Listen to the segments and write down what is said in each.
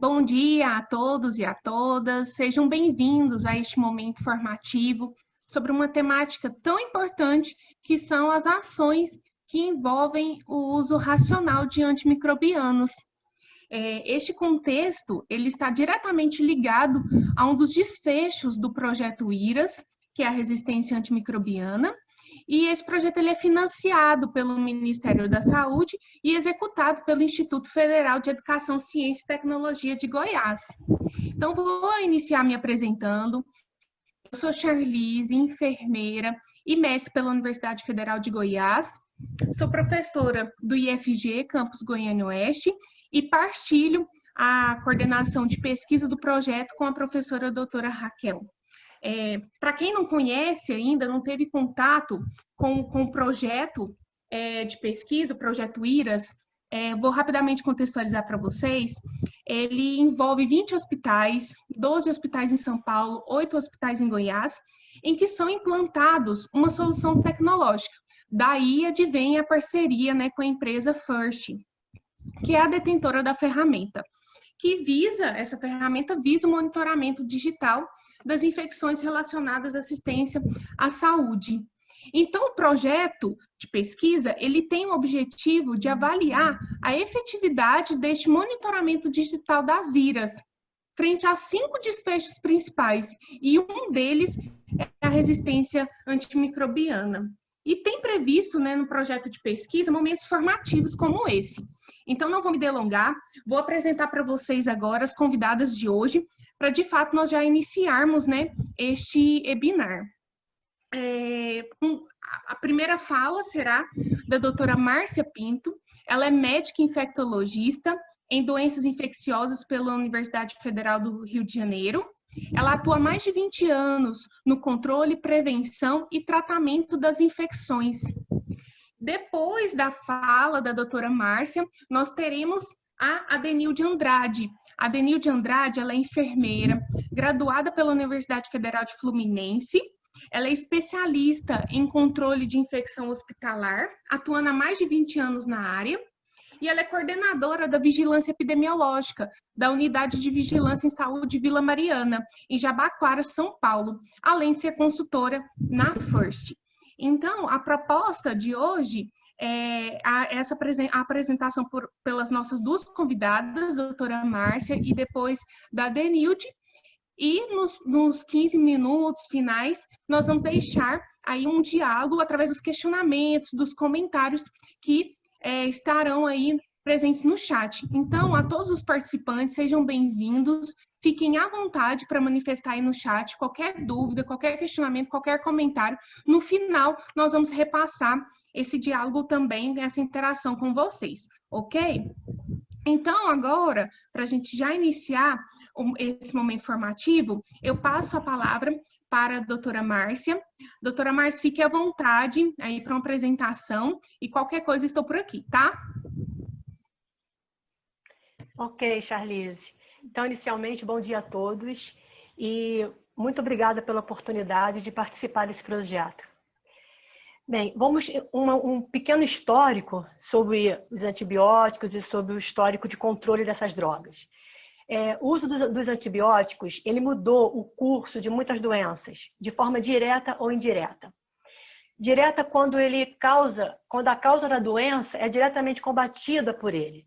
Bom dia a todos e a todas, sejam bem-vindos a este momento formativo sobre uma temática tão importante que são as ações que envolvem o uso racional de antimicrobianos. Este contexto ele está diretamente ligado a um dos desfechos do projeto IRAS, que é a resistência antimicrobiana, e esse projeto ele é financiado pelo Ministério da Saúde e executado pelo Instituto Federal de Educação, Ciência e Tecnologia de Goiás. Então, vou iniciar me apresentando. Eu sou Charlize, enfermeira e mestre pela Universidade Federal de Goiás. Sou professora do IFG, Campus Goiânia Oeste, e partilho a coordenação de pesquisa do projeto com a professora doutora Raquel. Para quem não conhece ainda, não teve contato com o projeto de pesquisa, o projeto IRAS, vou rapidamente contextualizar para vocês. Ele envolve 20 hospitais, 12 hospitais em São Paulo, 8 hospitais em Goiás, em que são implantados uma solução tecnológica. Daí advém a parceria, né, com a empresa First, que é a detentora da ferramenta, essa ferramenta visa o monitoramento digital das infecções relacionadas à assistência à saúde. Então, o projeto de pesquisa, ele tem o objetivo de avaliar a efetividade deste monitoramento digital das IRAs, frente a 5 desfechos principais, e um deles é a resistência antimicrobiana. E tem previsto, né, no projeto de pesquisa, momentos formativos como esse. Então, não vou me delongar, vou apresentar para vocês agora as convidadas de hoje, para de fato nós já iniciarmos, né, este webinar. A primeira fala será da doutora Márcia Pinto. Ela é médica infectologista em doenças infecciosas pela Universidade Federal do Rio de Janeiro. Ela atua há mais de 20 anos no controle, prevenção e tratamento das infecções. Depois da fala da doutora Márcia, nós teremos a Adenilde Andrade. A Adenilde Andrade, ela é enfermeira, graduada pela Universidade Federal de Fluminense. Ela é especialista em controle de infecção hospitalar, atuando há mais de 20 anos na área. E ela é coordenadora da Vigilância Epidemiológica da Unidade de Vigilância em Saúde Vila Mariana, em Jabaquara, São Paulo, além de ser consultora na First. Então, a proposta de hoje é a apresentação pelas nossas duas convidadas, a doutora Márcia e depois da Denilde, e nos 15 minutos finais, nós vamos deixar aí um diálogo através dos questionamentos, dos comentários que estarão aí presentes no chat. Então, a todos os participantes, sejam bem-vindos, fiquem à vontade para manifestar aí no chat qualquer dúvida, qualquer questionamento, qualquer comentário. No final, nós vamos repassar esse diálogo também, essa interação com vocês, ok? Então, agora, para a gente já iniciar esse momento formativo, eu passo a palavra para a doutora Márcia. Doutora Márcia, fique à vontade aí para uma apresentação e qualquer coisa estou por aqui, tá? Ok, Charlize. Então, inicialmente, bom dia a todos e muito obrigada pela oportunidade de participar desse projeto. Bem, vamos um pequeno histórico sobre os antibióticos e sobre o histórico de controle dessas drogas. O uso dos antibióticos, ele mudou o curso de muitas doenças, de forma direta ou indireta. Direta quando a causa da doença é diretamente combatida por ele.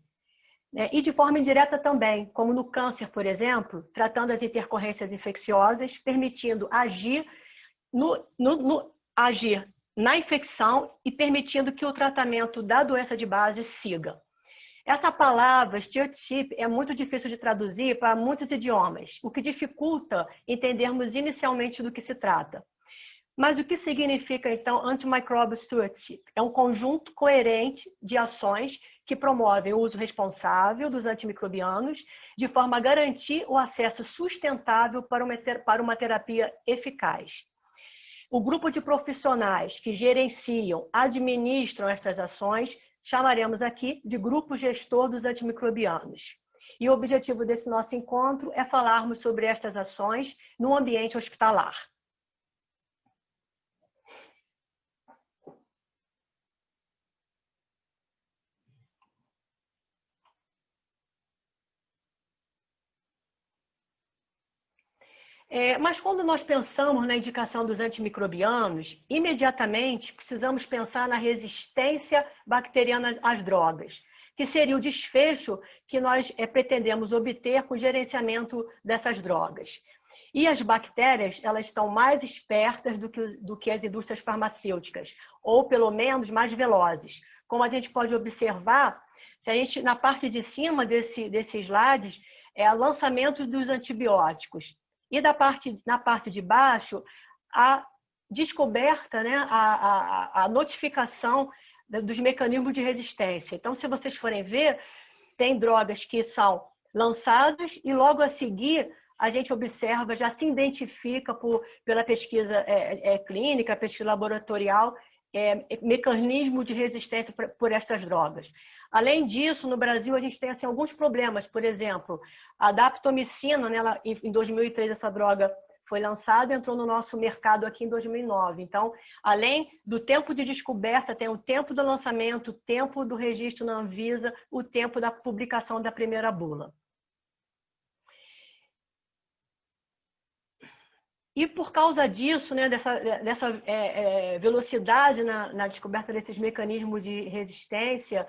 E de forma indireta também, como no câncer, por exemplo, tratando as intercorrências infecciosas, permitindo agir na infecção e permitindo que o tratamento da doença de base siga. Essa palavra, stewardship, é muito difícil de traduzir para muitos idiomas, o que dificulta entendermos inicialmente do que se trata. Mas o que significa, então, antimicrobial stewardship? É um conjunto coerente de ações que promovem o uso responsável dos antimicrobianos de forma a garantir o acesso sustentável para uma terapia eficaz. O grupo de profissionais que gerenciam, administram estas ações, chamaremos aqui de grupo gestor dos antimicrobianos. E o objetivo desse nosso encontro é falarmos sobre estas ações no ambiente hospitalar. Mas quando nós pensamos na indicação dos antimicrobianos, imediatamente precisamos pensar na resistência bacteriana às drogas, que seria o desfecho que nós pretendemos obter com o gerenciamento dessas drogas. E as bactérias, elas estão mais espertas do que as indústrias farmacêuticas, ou pelo menos mais velozes. Como a gente pode observar, se a gente, na parte de cima desses slides, o lançamento dos antibióticos. E na parte de baixo, a descoberta, né, a notificação dos mecanismos de resistência. Então, se vocês forem ver, tem drogas que são lançadas e logo a seguir a gente observa, já se identifica pela pesquisa clínica, pesquisa laboratorial, mecanismo de resistência por estas drogas. Além disso, no Brasil, a gente tem assim, alguns problemas. Por exemplo, a daptomicina, né, em 2003, essa droga foi lançada e entrou no nosso mercado aqui em 2009. Então, além do tempo de descoberta, tem o tempo do lançamento, o tempo do registro na Anvisa, o tempo da publicação da primeira bula. E por causa disso, né, dessa velocidade na descoberta desses mecanismos de resistência,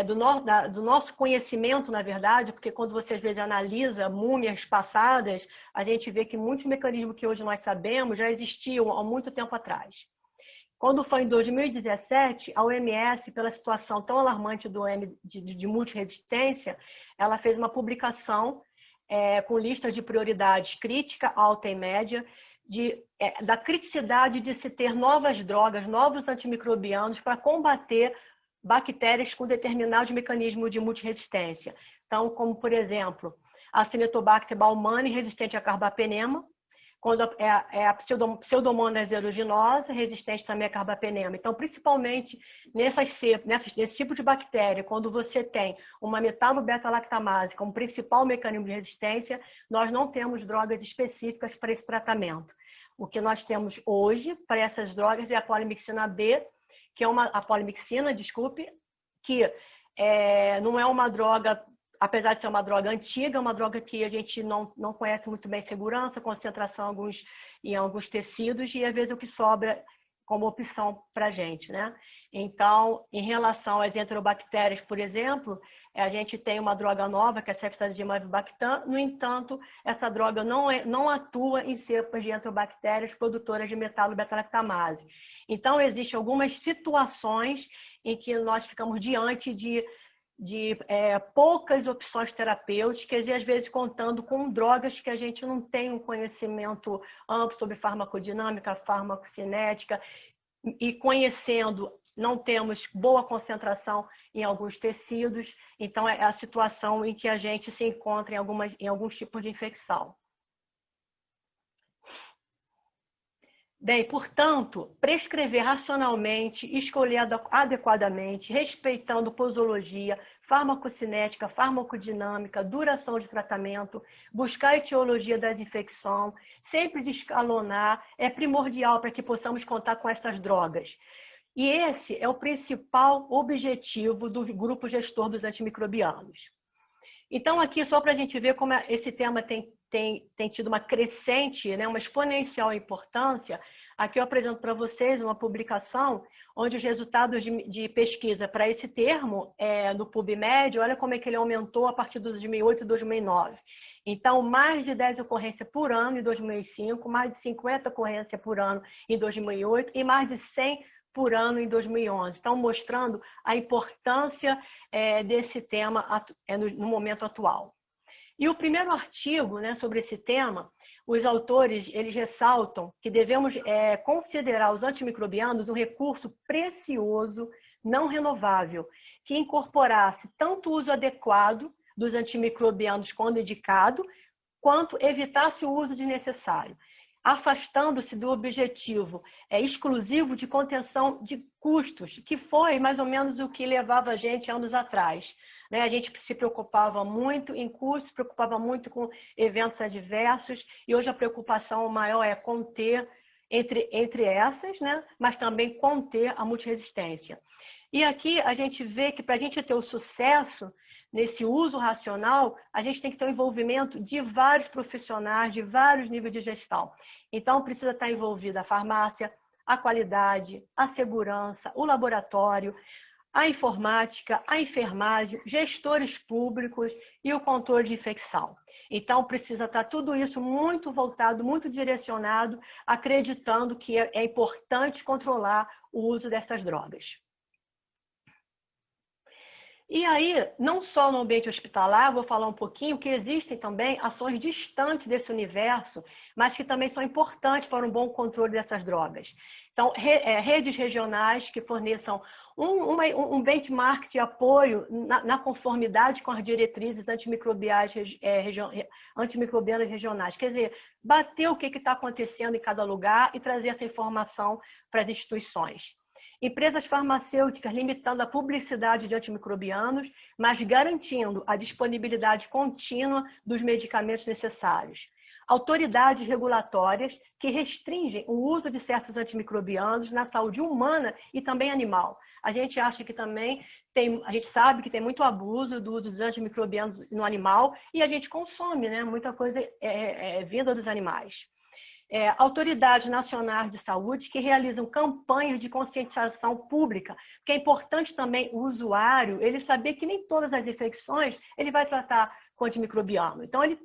do nosso conhecimento, na verdade, porque quando você às vezes analisa múmias passadas, a gente vê que muitos mecanismos que hoje nós sabemos já existiam há muito tempo atrás. Quando foi em 2017, a OMS, pela situação tão alarmante de multiresistência, ela fez uma publicação com listas de prioridades crítica, alta e média, da criticidade de se ter novas drogas, novos antimicrobianos para combater bactérias com determinados mecanismos de multiresistência. Então, como, por exemplo, a Acinetobacter baumannii, resistente a carbapenema, quando a Pseudomonas aeruginosa, resistente também a carbapenema. Então, principalmente nesse tipo de bactéria, quando você tem uma metalobeta-lactamase como principal mecanismo de resistência, nós não temos drogas específicas para esse tratamento. O que nós temos hoje para essas drogas é a polimixina B, que é a polimixina, desculpe, que não é uma droga, apesar de ser uma droga antiga, é uma droga que a gente não conhece muito bem segurança, concentração em alguns tecidos, e às vezes o que sobra como opção para a gente, né? Então, em relação às enterobactérias, por exemplo, a gente tem uma droga nova, que é a ceftazidime avibactam. No entanto, essa droga não atua em cepas de enterobactérias produtoras de metalobeta-lactamase. Então, existem algumas situações em que nós ficamos diante de poucas opções terapêuticas e, às vezes, contando com drogas que a gente não tem um conhecimento amplo sobre farmacodinâmica, farmacocinética, e conhecendo, não temos boa concentração em alguns tecidos, então é a situação em que a gente se encontra em alguns tipos de infecção. Bem, portanto, prescrever racionalmente, escolher adequadamente, respeitando posologia, farmacocinética, farmacodinâmica, duração de tratamento, buscar a etiologia das infecções, sempre descalonar, é primordial para que possamos contar com essas drogas. E esse é o principal objetivo do grupo gestor dos antimicrobianos. Então, aqui, só para a gente ver como esse tema tem tido uma crescente, né, uma exponencial importância, aqui eu apresento para vocês uma publicação onde os resultados de pesquisa para esse termo, no PubMed, olha como é que ele aumentou a partir de 2008 e 2009. Então, mais de 10 ocorrências por ano em 2005, mais de 50 ocorrências por ano em 2008 e mais de 100 por ano em 2011. Então, mostrando a importância desse tema no momento atual. E o primeiro artigo, né, sobre esse tema, os autores eles ressaltam que devemos considerar os antimicrobianos um recurso precioso, não renovável, que incorporasse tanto o uso adequado dos antimicrobianos quando indicado, quanto evitasse o uso desnecessário, afastando-se do objetivo exclusivo de contenção de custos, que foi mais ou menos o que levava a gente anos atrás. Né? A gente se preocupava muito em custos, se preocupava muito com eventos adversos, e hoje a preocupação maior é conter entre essas, né? Mas também conter a multiresistência. E aqui a gente vê que para a gente ter o sucesso nesse uso racional, a gente tem que ter o envolvimento de vários profissionais, de vários níveis de gestão. Então, precisa estar envolvida a farmácia, a qualidade, a segurança, o laboratório, a informática, a enfermagem, gestores públicos e o controle de infecção. Então, precisa estar tudo isso muito voltado, muito direcionado, acreditando que é importante controlar o uso dessas drogas. E aí, não só no ambiente hospitalar, vou falar um pouquinho que existem também ações distantes desse universo, mas que também são importantes para um bom controle dessas drogas. Então, redes regionais que forneçam um benchmark de apoio na conformidade com as diretrizes antimicrobianas regionais. Quer dizer, bater o que está acontecendo em cada lugar e trazer essa informação para as instituições. Empresas farmacêuticas limitando a publicidade de antimicrobianos, mas garantindo a disponibilidade contínua dos medicamentos necessários. Autoridades regulatórias que restringem o uso de certos antimicrobianos na saúde humana e também animal. A gente acha que também a gente sabe que tem muito abuso do uso dos antimicrobianos no animal e a gente consome, né? Muita coisa vinda dos animais. Autoridades nacionais de saúde que realizam campanhas de conscientização pública, porque é importante também o usuário ele saber que nem todas as infecções ele vai tratar com antimicrobiano. Então, ele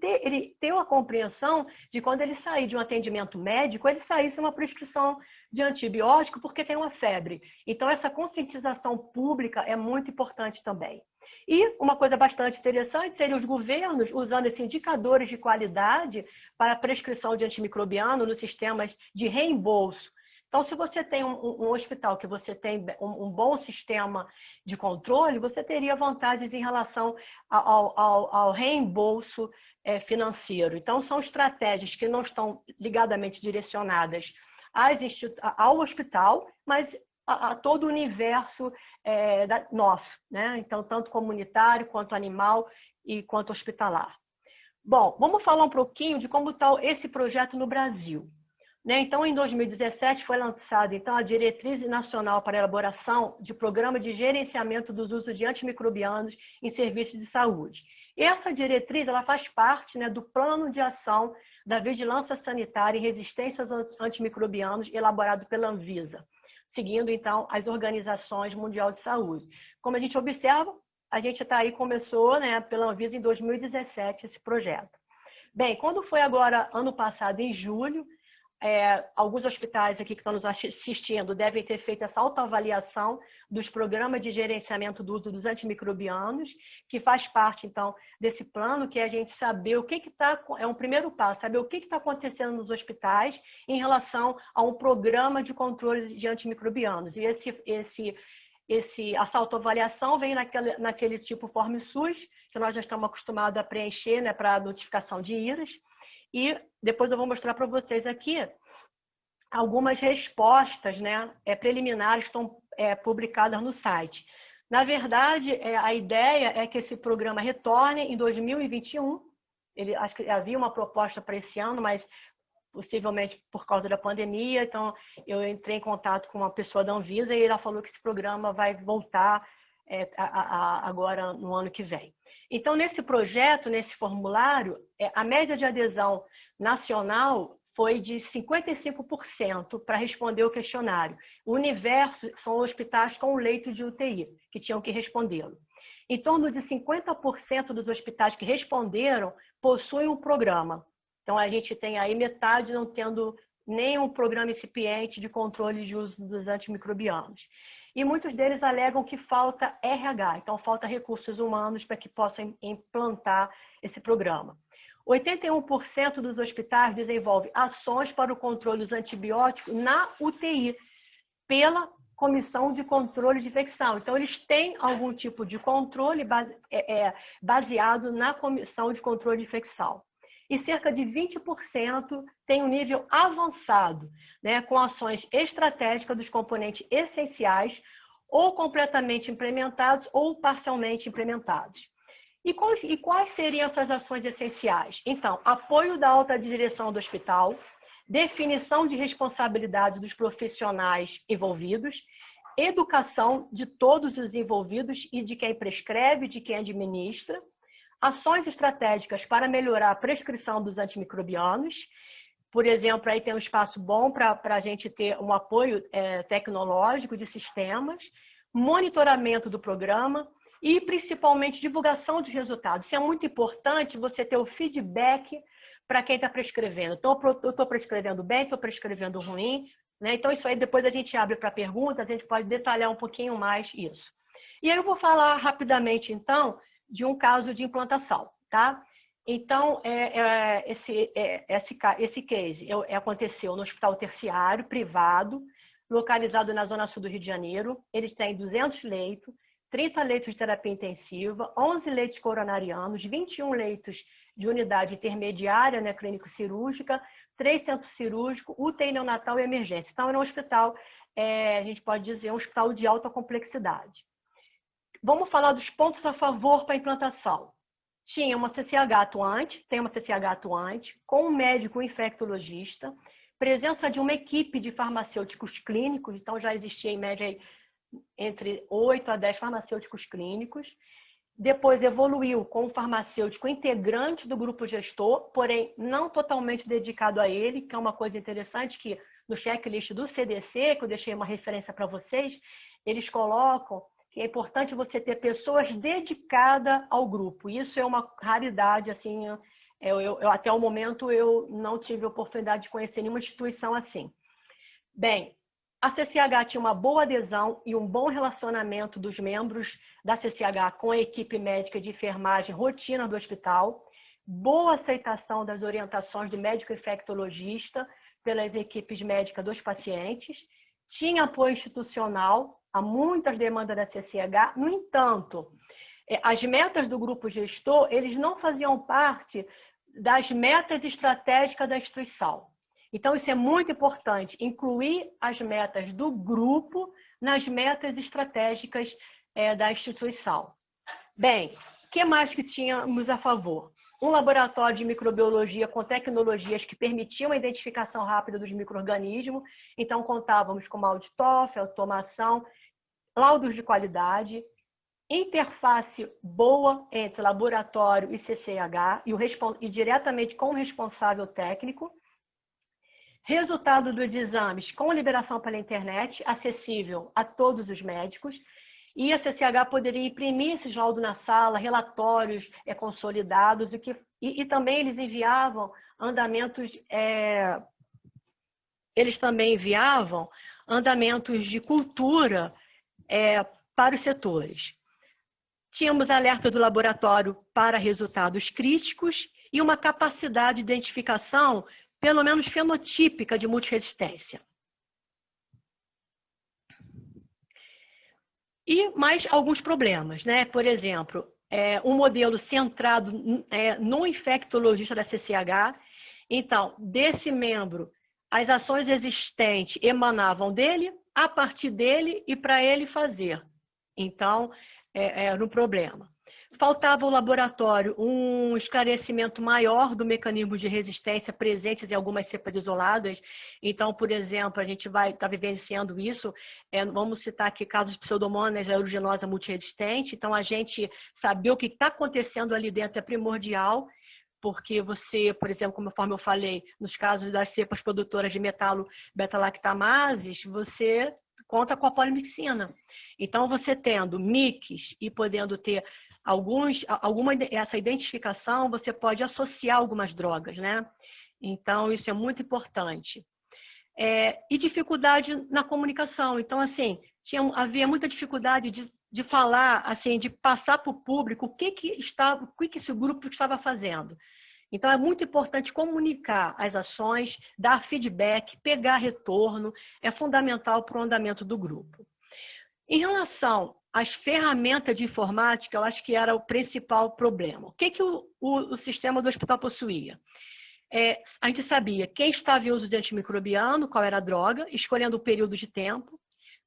ter uma compreensão de quando ele sair de um atendimento médico, ele saísse uma prescrição de antibiótico porque tem uma febre. Então, essa conscientização pública é muito importante também. E uma coisa bastante interessante seria os governos usando esses indicadores de qualidade para a prescrição de antimicrobiano nos sistemas de reembolso. Então, se você tem um hospital que você tem um bom sistema de controle, você teria vantagens em relação ao reembolso financeiro. Então, são estratégias que não estão ligadamente direcionadas ao hospital, mas a todo o universo nosso, né? Então, tanto comunitário, quanto animal e quanto hospitalar. Bom, vamos falar um pouquinho de como está esse projeto no Brasil. Então, em 2017, foi lançada então, a Diretriz Nacional para a Elaboração de Programa de Gerenciamento dos Usos de Antimicrobianos em Serviços de Saúde. E essa diretriz ela faz parte do Plano de Ação da Vigilância Sanitária e Resistência aos Antimicrobianos, elaborado pela Anvisa, seguindo, então, as organizações mundial de saúde. Como a gente observa, a gente está aí, começou pela Anvisa em 2017 esse projeto. Bem, quando foi agora, ano passado, em julho, alguns hospitais aqui que estão nos assistindo devem ter feito essa autoavaliação dos programas de gerenciamento do uso dos antimicrobianos, que faz parte, então, desse plano, que é a gente saber o que está... É um primeiro passo, saber o que está acontecendo nos hospitais em relação a um programa de controle de antimicrobianos. E essa autoavaliação vem naquele tipo Form SUS, que nós já estamos acostumados a preencher para a notificação de IRAS. E depois eu vou mostrar para vocês aqui algumas respostas preliminares que estão publicadas no site. Na verdade, a ideia é que esse programa retorne em 2021. Acho que havia uma proposta para esse ano, mas possivelmente por causa da pandemia. Então, eu entrei em contato com uma pessoa da Anvisa e ela falou que esse programa vai voltar agora no ano que vem. Então, nesse projeto, nesse formulário, a média de adesão nacional foi de 55% para responder o questionário. O universo são hospitais com leito de UTI, que tinham que respondê-lo. Em torno de 50% dos hospitais que responderam possuem um programa. Então, a gente tem aí metade não tendo nenhum programa incipiente de controle de uso dos antimicrobianos. E muitos deles alegam que falta RH, então falta recursos humanos para que possam implantar esse programa. 81% dos hospitais desenvolvem ações para o controle dos antibióticos na UTI, pela Comissão de Controle de Infecção. Então, eles têm algum tipo de controle baseado na Comissão de Controle de Infecção. E cerca de 20% tem um nível avançado, com ações estratégicas dos componentes essenciais, ou completamente implementados ou parcialmente implementados. E quais seriam essas ações essenciais? Então, apoio da alta direção do hospital, definição de responsabilidades dos profissionais envolvidos, educação de todos os envolvidos e de quem prescreve, de quem administra, ações estratégicas para melhorar a prescrição dos antimicrobianos. Por exemplo, aí tem um espaço bom para a gente ter um apoio tecnológico de sistemas, monitoramento do programa e, principalmente, divulgação dos resultados. Isso é muito importante, você ter o feedback para quem está prescrevendo. Eu estou prescrevendo bem, estou prescrevendo ruim, né? Então, isso aí depois a gente abre para perguntas, a gente pode detalhar um pouquinho mais isso. E aí eu vou falar rapidamente, então, de um caso de implantação, tá? Então, esse case aconteceu no hospital terciário, privado, localizado na zona sul do Rio de Janeiro. Ele tem 200 leitos, 30 leitos de terapia intensiva, 11 leitos coronarianos, 21 leitos de unidade intermediária, né, clínico-cirúrgica, 3 centros cirúrgicos, UTI neonatal e emergência. Então, era um hospital, a gente pode dizer, um hospital de alta complexidade. Vamos falar dos pontos a favor para a implantação. Tinha uma CCH atuante, tem uma CCH atuante, com um médico infectologista, presença de uma equipe de farmacêuticos clínicos, então já existia em média entre 8 a 10 farmacêuticos clínicos. Depois evoluiu com um farmacêutico integrante do grupo gestor, porém não totalmente dedicado a ele, que é uma coisa interessante que no checklist do CDC, que eu deixei uma referência para vocês, eles colocam que é importante você ter pessoas dedicadas ao grupo. Isso é uma raridade, assim, até o momento eu não tive oportunidade de conhecer nenhuma instituição assim. Bem, a CCH tinha uma boa adesão e um bom relacionamento dos membros da CCH com a equipe médica de enfermagem rotina do hospital, boa aceitação das orientações do médico infectologista pelas equipes médicas dos pacientes, tinha apoio institucional a muitas demandas da CCH. No entanto, as metas do grupo gestor, eles não faziam parte das metas estratégicas da instituição. Então, isso é muito importante, incluir as metas do grupo nas metas estratégicas da instituição. Bem, o que mais que tínhamos a favor? Um laboratório de microbiologia com tecnologias que permitiam a identificação rápida dos micro-organismos. Então, contávamos com MALDI-TOF, automação, laudos de qualidade, interface boa entre laboratório e CCH e diretamente com o responsável técnico. Resultado dos exames com liberação pela internet, acessível a todos os médicos. E a CCH poderia imprimir esses laudos na sala, relatórios consolidados, e também eles enviavam andamentos, de cultura para os setores. Tínhamos alerta do laboratório para resultados críticos e uma capacidade de identificação, pelo menos fenotípica, de multiresistência. E mais alguns problemas, né? Por exemplo, um modelo centrado no infectologista da CCH. Então, desse membro, as ações existentes emanavam dele, a partir dele e para ele fazer. Então, era um problema. Faltava ao laboratório um esclarecimento maior do mecanismo de resistência presentes em algumas cepas isoladas. Então, por exemplo, a gente vai estar vivenciando isso. Vamos citar aqui casos de Pseudomonas aeruginosa multiresistente. Então, a gente saber o que está acontecendo ali dentro é primordial, porque você, por exemplo, conforme eu falei, nos casos das cepas produtoras de metalo beta-lactamases, você conta com a polimixina. Então, você tendo mix e podendo ter essa identificação, você pode associar algumas drogas, né? Então, isso é muito importante. E dificuldade na comunicação. Então, assim, havia muita dificuldade de falar, assim, de passar para o público o que esse grupo estava fazendo. Então, é muito importante comunicar as ações, dar feedback, pegar retorno, é fundamental para o andamento do grupo. Em relação às ferramentas de informática, eu acho que era o principal problema. O que o sistema do hospital possuía? A gente sabia quem estava em uso de antimicrobiano, qual era a droga, escolhendo o período de tempo.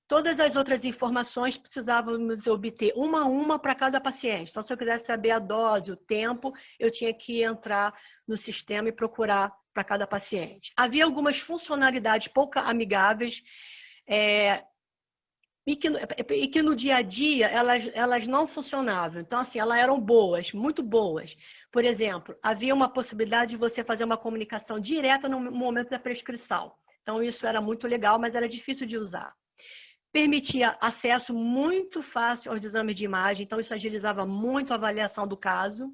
Todas as outras informações precisávamos obter uma a uma para cada paciente. Então, se eu quisesse saber a dose, o tempo, eu tinha que entrar no sistema e procurar para cada paciente. Havia algumas funcionalidades pouco amigáveis, e que no dia a dia elas não funcionavam. Então, assim, elas eram boas, muito boas. Por exemplo, havia uma possibilidade de você fazer uma comunicação direta no momento da prescrição. Então, isso era muito legal, mas era difícil de usar. Permitia acesso muito fácil aos exames de imagem, então isso agilizava muito a avaliação do caso.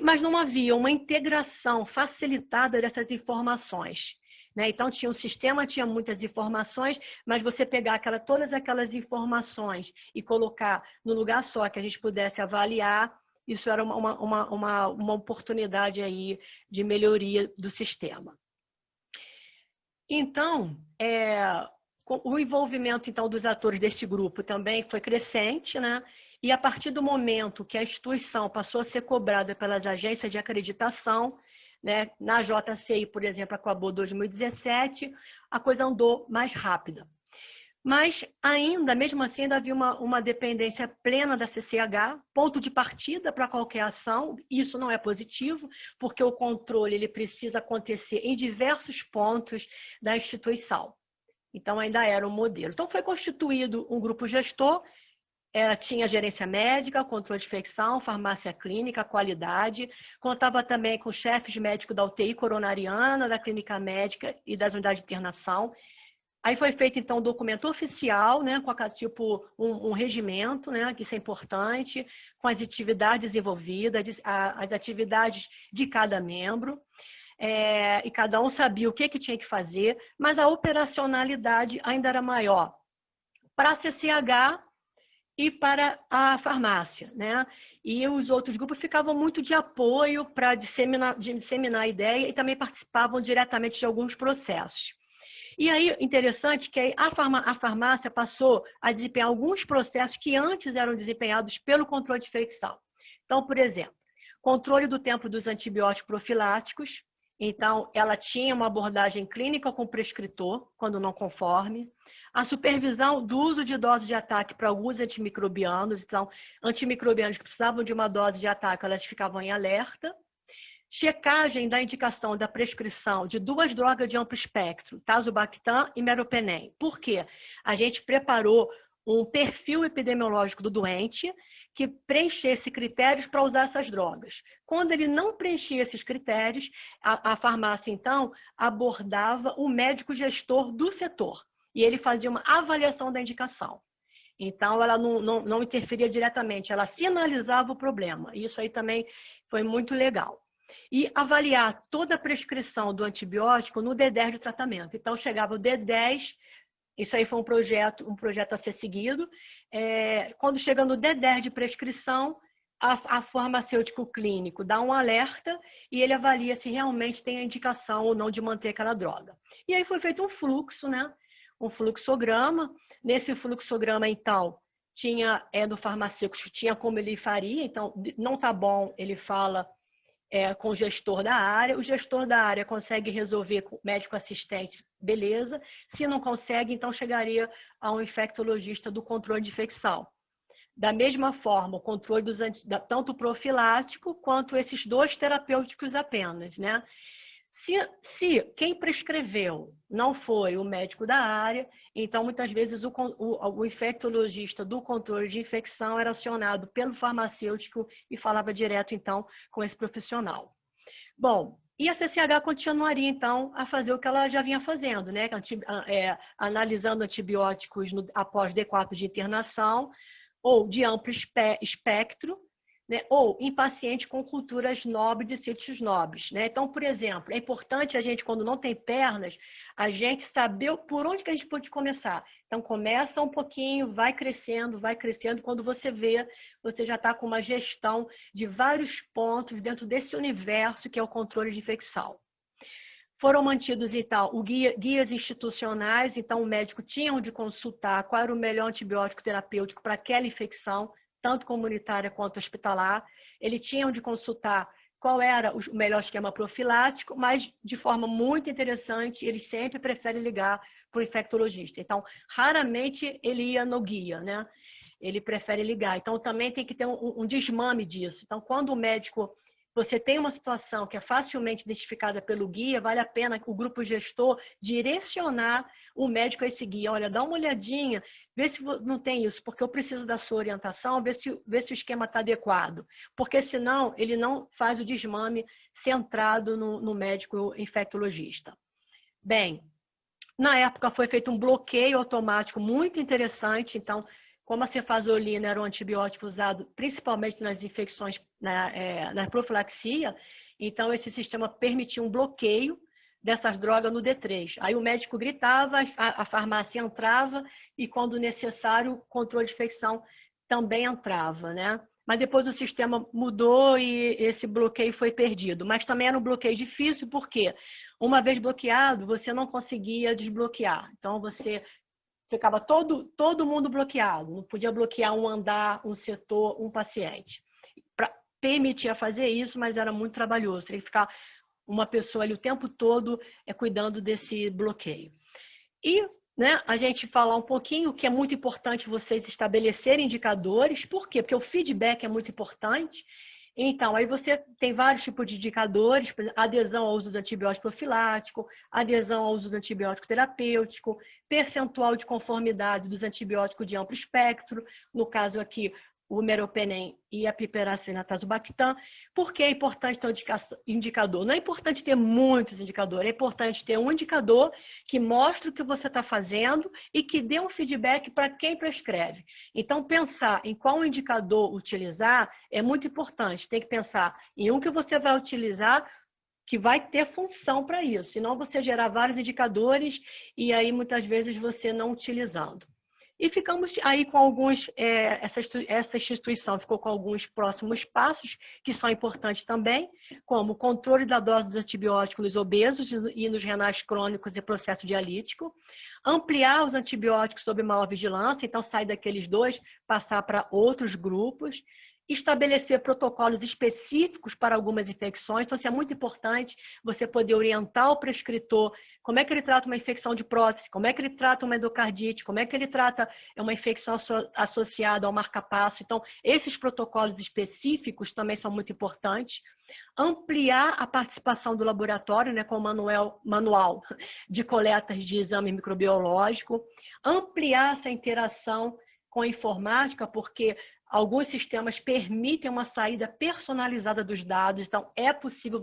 Mas não havia uma integração facilitada dessas informações. Né? Então, tinha um sistema, tinha muitas informações, mas você pegar todas aquelas informações e colocar no lugar só que a gente pudesse avaliar, isso era uma oportunidade aí de melhoria do sistema. Então, o envolvimento então, dos atores deste grupo também foi crescente, né? E a partir do momento que a instituição passou a ser cobrada pelas agências de acreditação, né? Na JCI, por exemplo, acabou 2017, a coisa andou mais rápida. Mas ainda, mesmo assim, ainda havia uma dependência plena da CCH, ponto de partida para qualquer ação. Isso não é positivo, porque o controle ele precisa acontecer em diversos pontos da instituição. Então, ainda era um modelo. Então, foi constituído um grupo gestor, tinha gerência médica, controle de infecção, farmácia clínica, qualidade, contava também com chefes médicos da UTI coronariana, da clínica médica e das unidades de internação. Aí foi feito, então, um documento oficial, né, com tipo um regimento, né, que isso é importante, com as atividades envolvidas, as atividades de cada membro. E cada um sabia o que tinha que fazer, mas a operacionalidade ainda era maior para a CCH e para a farmácia, né? E os outros grupos ficavam muito de apoio para disseminar a ideia e também participavam diretamente de alguns processos. E aí, interessante que a farmácia passou a desempenhar alguns processos que antes eram desempenhados pelo controle de infecção. Então, por exemplo, controle do tempo dos antibióticos profiláticos. Então, ela tinha uma abordagem clínica com o prescritor, quando não conforme. A supervisão do uso de doses de ataque para alguns antimicrobianos. Então, antimicrobianos que precisavam de uma dose de ataque, elas ficavam em alerta. Checagem da indicação da prescrição de 2 drogas de amplo espectro, Tazobactam e Meropenem. Por quê? A gente preparou um perfil epidemiológico do doente que preenchesse critérios para usar essas drogas. Quando ele não preenchia esses critérios, a farmácia, então, abordava o médico gestor do setor e ele fazia uma avaliação da indicação. Então, ela não interferia diretamente, ela sinalizava o problema. Isso aí também foi muito legal. E avaliar toda a prescrição do antibiótico no D10 de tratamento. Então, chegava o D10, isso aí foi um projeto a ser seguido. Quando chega no D10 de prescrição, a farmacêutico clínico dá um alerta e ele avalia se realmente tem a indicação ou não de manter aquela droga. E aí foi feito um fluxo, né? Um fluxograma. Nesse fluxograma, então, tinha do farmacêutico, tinha como ele faria. Então, não está bom, ele fala com o gestor da área. O gestor da área consegue resolver com o médico assistente, beleza. Se não consegue, então chegaria a um infectologista do controle de infecção. Da mesma forma, o controle tanto profilático quanto esses 2 terapêuticos apenas, né? Se quem prescreveu não foi o médico da área, então muitas vezes o infectologista do controle de infecção era acionado pelo farmacêutico e falava direto então com esse profissional. Bom, e a CCH continuaria então a fazer o que ela já vinha fazendo, né? Analisando antibióticos após D4 de internação ou de amplo espectro, né? Ou em paciente com culturas nobres de sítios nobres, né? Então, por exemplo, é importante a gente, quando não tem pernas, a gente saber por onde que a gente pode começar. Então, começa um pouquinho, vai crescendo, quando você vê, você já está com uma gestão de vários pontos dentro desse universo que é o controle de infecção. Foram mantidos, então, guias institucionais, então o médico tinha onde consultar qual era o melhor antibiótico terapêutico para aquela infecção, tanto comunitária quanto hospitalar. Ele tinha onde consultar qual era o melhor esquema profilático, mas de forma muito interessante, ele sempre prefere ligar para o infectologista. Então, raramente ele ia no guia, né? Ele prefere ligar. Então, também tem que ter um desmame disso. Então, quando o médico, você tem uma situação que é facilmente identificada pelo guia, vale a pena o grupo gestor direcionar o médico a esse guia. Olha, dá uma olhadinha, vê se não tem isso, porque eu preciso da sua orientação, vê se o esquema está adequado. Porque senão ele não faz o desmame centrado no médico infectologista. Bem, na época foi feito um bloqueio automático muito interessante, então, como a cefazolina era um antibiótico usado principalmente nas infecções, na profilaxia, então esse sistema permitia um bloqueio dessas drogas no D3. Aí o médico gritava, a farmácia entrava e, quando necessário, o controle de infecção também entrava, né? Mas depois o sistema mudou e esse bloqueio foi perdido. Mas também era um bloqueio difícil, porque uma vez bloqueado, você não conseguia desbloquear. Então, você ficava todo mundo bloqueado. Não podia bloquear um andar, um setor, um paciente. Permitia fazer isso, mas era muito trabalhoso. Teria que ficar uma pessoa ali o tempo todo cuidando desse bloqueio. E, né, a gente falar um pouquinho que é muito importante vocês estabelecerem indicadores. Por quê? Porque o feedback é muito importante. Então, aí você tem vários tipos de indicadores, por exemplo, adesão ao uso do antibiótico profilático, adesão ao uso do antibiótico terapêutico, percentual de conformidade dos antibióticos de amplo espectro, no caso aqui, o meropenem e a piperacina tazobactam. Por que é importante ter um indicador? Não é importante ter muitos indicadores, é importante ter um indicador que mostre o que você está fazendo e que dê um feedback para quem prescreve. Então, pensar em qual indicador utilizar é muito importante. Tem que pensar em um que você vai utilizar que vai ter função para isso, senão você gerar vários indicadores e aí muitas vezes você não utilizando. E ficamos aí com alguns, essa instituição ficou com alguns próximos passos que são importantes também, como o controle da dose dos antibióticos nos obesos e nos renais crônicos e processo dialítico, ampliar os antibióticos sob maior vigilância, então sair daqueles dois, passar para outros grupos, estabelecer protocolos específicos para algumas infecções. Então, assim, é muito importante você poder orientar o prescritor como é que ele trata uma infecção de prótese, como é que ele trata uma endocardite, como é que ele trata uma infecção associada ao marca-passo. Então, esses protocolos específicos também são muito importantes. Ampliar a participação do laboratório, né, com o manual de coletas de exame microbiológico. Ampliar essa interação com a informática, porque alguns sistemas permitem uma saída personalizada dos dados, então é possível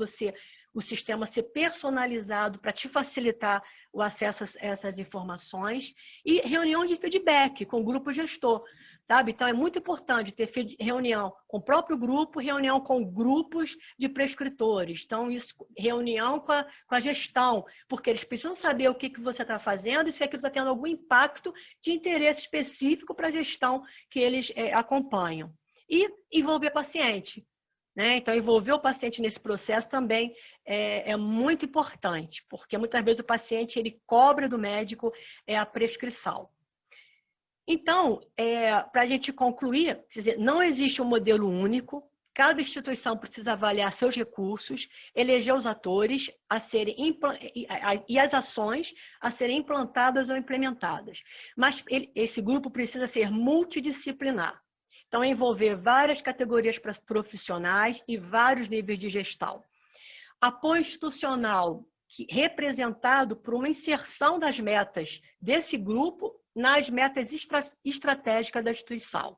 o sistema ser personalizado para te facilitar o acesso a essas informações. E reunião de feedback com o grupo gestor, sabe? Então é muito importante ter reunião com o próprio grupo, reunião com grupos de prescritores. Então, isso, reunião com a gestão, porque eles precisam saber o que você está fazendo e se aquilo está tendo algum impacto de interesse específico para a gestão que eles acompanham. E envolver paciente, né? Então, envolver o paciente nesse processo também é muito importante, porque muitas vezes o paciente ele cobra do médico a prescrição. Então, para a gente concluir, quer dizer, não existe um modelo único, cada instituição precisa avaliar seus recursos, eleger os atores e as ações a serem implantadas ou implementadas. Mas esse grupo precisa ser multidisciplinar. Então, envolver várias categorias profissionais e vários níveis de gestão. Apoio institucional representado por uma inserção das metas desse grupo nas metas estratégicas da instituição.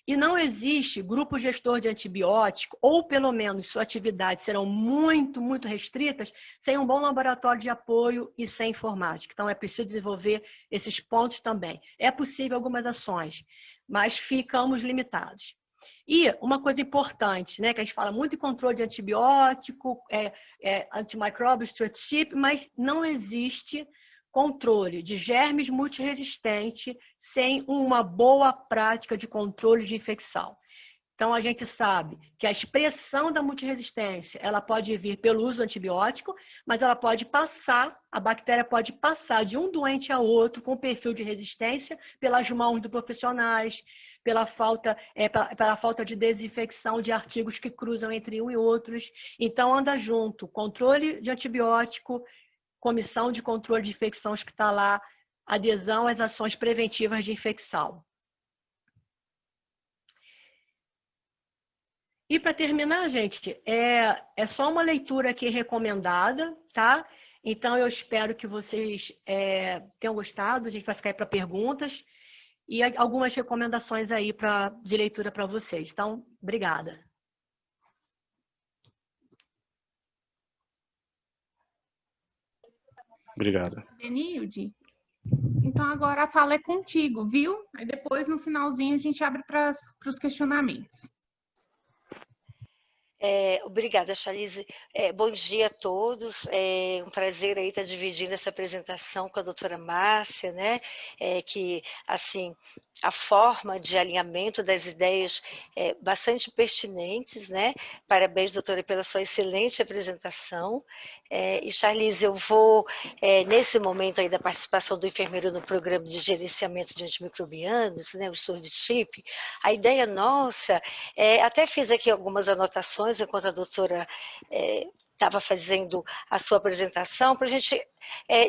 E não existe grupo gestor de antibiótico, ou pelo menos suas atividades serão muito, muito restritas, sem um bom laboratório de apoio e sem informática. Então, é preciso desenvolver esses pontos também. É possível algumas ações, mas ficamos limitados. E uma coisa importante, né, que a gente fala muito de controle de antibiótico, antimicrobial stewardship, mas não existe controle de germes multiresistentes sem uma boa prática de controle de infecção. Então, a gente sabe que a expressão da multiresistência, ela pode vir pelo uso do antibiótico, mas ela pode passar, a bactéria pode passar de um doente a outro com perfil de resistência pelas mãos dos profissionais, pela falta de desinfecção de artigos que cruzam entre um e outros. Então, anda junto, controle de antibiótico, comissão de controle de infecção hospitalar, adesão às ações preventivas de infecção. E para terminar, gente, é só uma leitura aqui recomendada, tá? Então, eu espero que vocês tenham gostado. A gente vai ficar aí para perguntas e algumas recomendações aí de leitura para vocês. Então, obrigada. Obrigado. Denilde, então agora a fala é contigo, viu? Aí depois, no finalzinho, a gente abre para os questionamentos. Obrigada, Charlize. Bom dia a todos. É um prazer aí estar dividindo essa apresentação com a doutora Márcia, né? Que, assim, a forma de alinhamento das ideias é bastante pertinentes, né? Parabéns, doutora, pela sua excelente apresentação. E, Charlize, eu vou, nesse momento aí da participação do enfermeiro no programa de gerenciamento de antimicrobianos, né? O SURDCHIP, a ideia nossa, até fiz aqui algumas anotações enquanto a doutora estava fazendo a sua apresentação, para a gente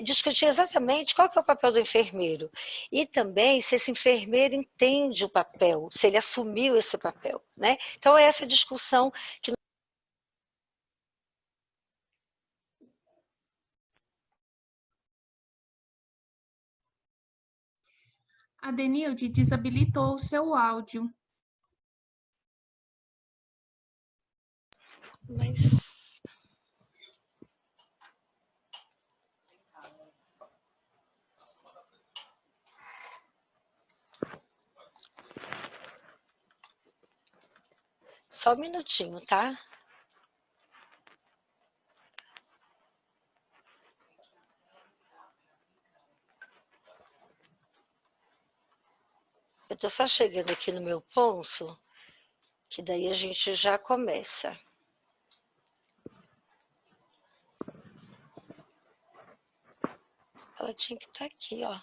discutir exatamente qual que é o papel do enfermeiro. E também se esse enfermeiro entende o papel, se ele assumiu esse papel, né? Então, é essa discussão que... A Denilde desabilitou o seu áudio. Mas... Só um minutinho, tá? Eu estou só chegando aqui no meu ponto, que daí a gente já começa. Ela tinha que estar aqui, ó.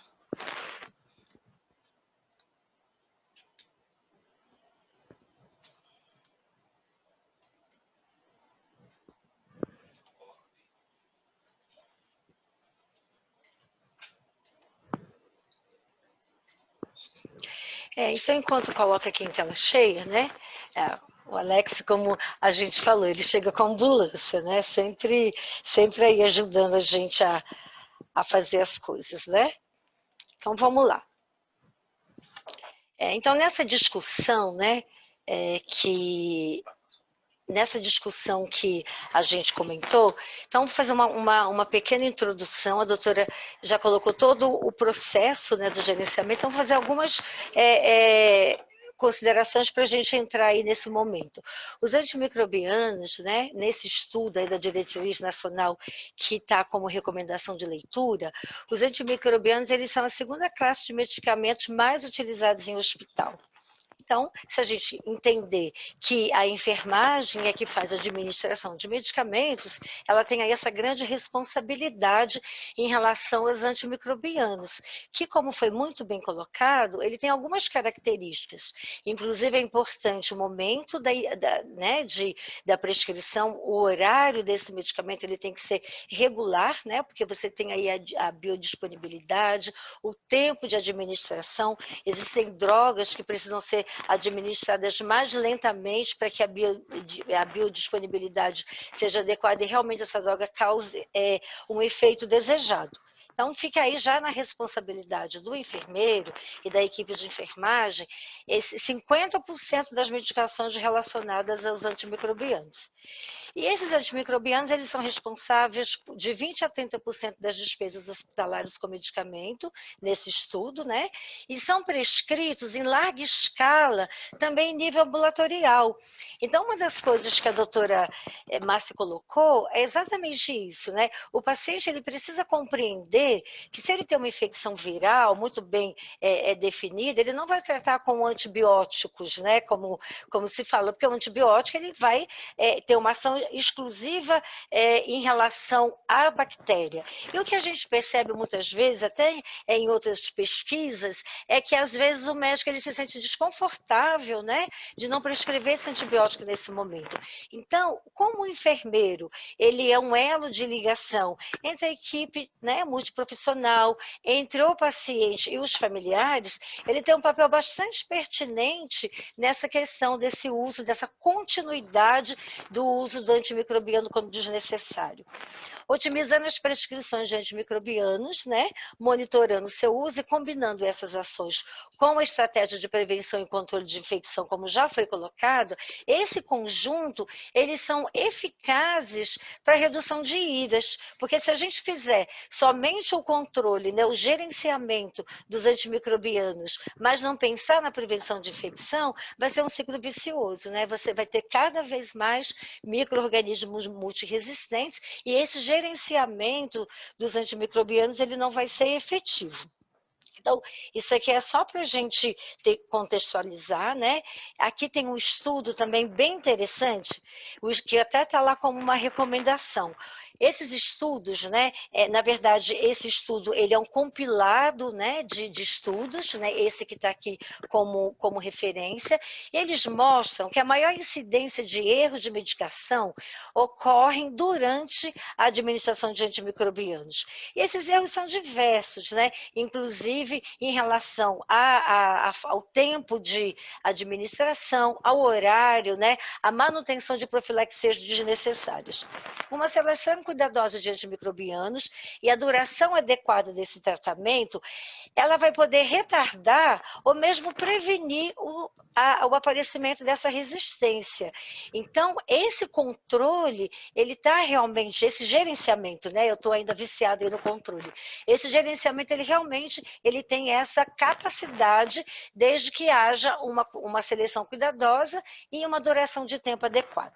Então, enquanto coloca aqui em tela cheia, né? O Alex, como a gente falou, ele chega com a ambulância, né? Sempre aí ajudando a gente a fazer as coisas, né? Então, vamos lá. Então, nessa discussão, né? Nessa discussão que a gente comentou, então vou fazer uma pequena introdução. A doutora já colocou todo o processo, né, do gerenciamento, então vou fazer algumas considerações para a gente entrar aí nesse momento. Os antimicrobianos, né, nesse estudo aí da Diretriz Nacional que está como recomendação de leitura, os antimicrobianos eles são a segunda classe de medicamentos mais utilizados em hospital. Então, se a gente entender que a enfermagem é que faz a administração de medicamentos, ela tem aí essa grande responsabilidade em relação aos antimicrobianos, que, como foi muito bem colocado, ele tem algumas características. Inclusive, é importante o momento da prescrição, o horário desse medicamento, ele tem que ser regular, né? Porque você tem aí a biodisponibilidade, o tempo de administração, existem drogas que precisam ser administradas mais lentamente para que a biodisponibilidade seja adequada e realmente essa droga cause um efeito desejado. Então, fica aí já na responsabilidade do enfermeiro e da equipe de enfermagem, 50% das medicações relacionadas aos antimicrobianos. E esses antimicrobianos, eles são responsáveis de 20% a 30% das despesas hospitalares com medicamento, nesse estudo, né? E são prescritos em larga escala, também em nível ambulatorial. Então, uma das coisas que a doutora Márcia colocou é exatamente isso, né? O paciente, ele precisa compreender que se ele tem uma infecção viral muito bem definida, ele não vai tratar com antibióticos, né? Como se fala, porque o antibiótico, ele vai ter uma ação exclusiva em relação à bactéria. E o que a gente percebe muitas vezes, até em outras pesquisas, é que às vezes o médico ele se sente desconfortável, né, de não prescrever esse antibiótico nesse momento. Então, como o enfermeiro, ele é um elo de ligação entre a equipe, né, profissional, entre o paciente e os familiares, ele tem um papel bastante pertinente nessa questão desse uso, dessa continuidade do uso do antimicrobiano quando desnecessário. Otimizando as prescrições de antimicrobianos, né, monitorando seu uso e combinando essas ações com a estratégia de prevenção e controle de infecção, como já foi colocado, esse conjunto, eles são eficazes para a redução de iras, porque se a gente fizer somente o controle, né, o gerenciamento dos antimicrobianos, mas não pensar na prevenção de infecção, vai ser um ciclo vicioso, né? Você vai ter cada vez mais micro-organismos multiresistentes e esse gerenciamento dos antimicrobianos ele não vai ser efetivo. Então, isso aqui é só para a gente contextualizar, né? Aqui tem um estudo também bem interessante, que até está lá como uma recomendação. Esses estudos, né, na verdade, esse estudo ele é um compilado, né, de estudos, né, esse que está aqui como referência, eles mostram que a maior incidência de erros de medicação ocorrem durante a administração de antimicrobianos. E esses erros são diversos, né, inclusive em relação ao tempo de administração, ao horário, né, a manutenção de profilaxias desnecessárias. Uma seleção cuidadosa de antimicrobianos e a duração adequada desse tratamento, ela vai poder retardar ou mesmo prevenir o aparecimento dessa resistência. Então, esse controle, ele está realmente, esse gerenciamento, né? Eu estou ainda viciada aí no controle. Esse gerenciamento, ele realmente ele tem essa capacidade, desde que haja uma seleção cuidadosa e uma duração de tempo adequada.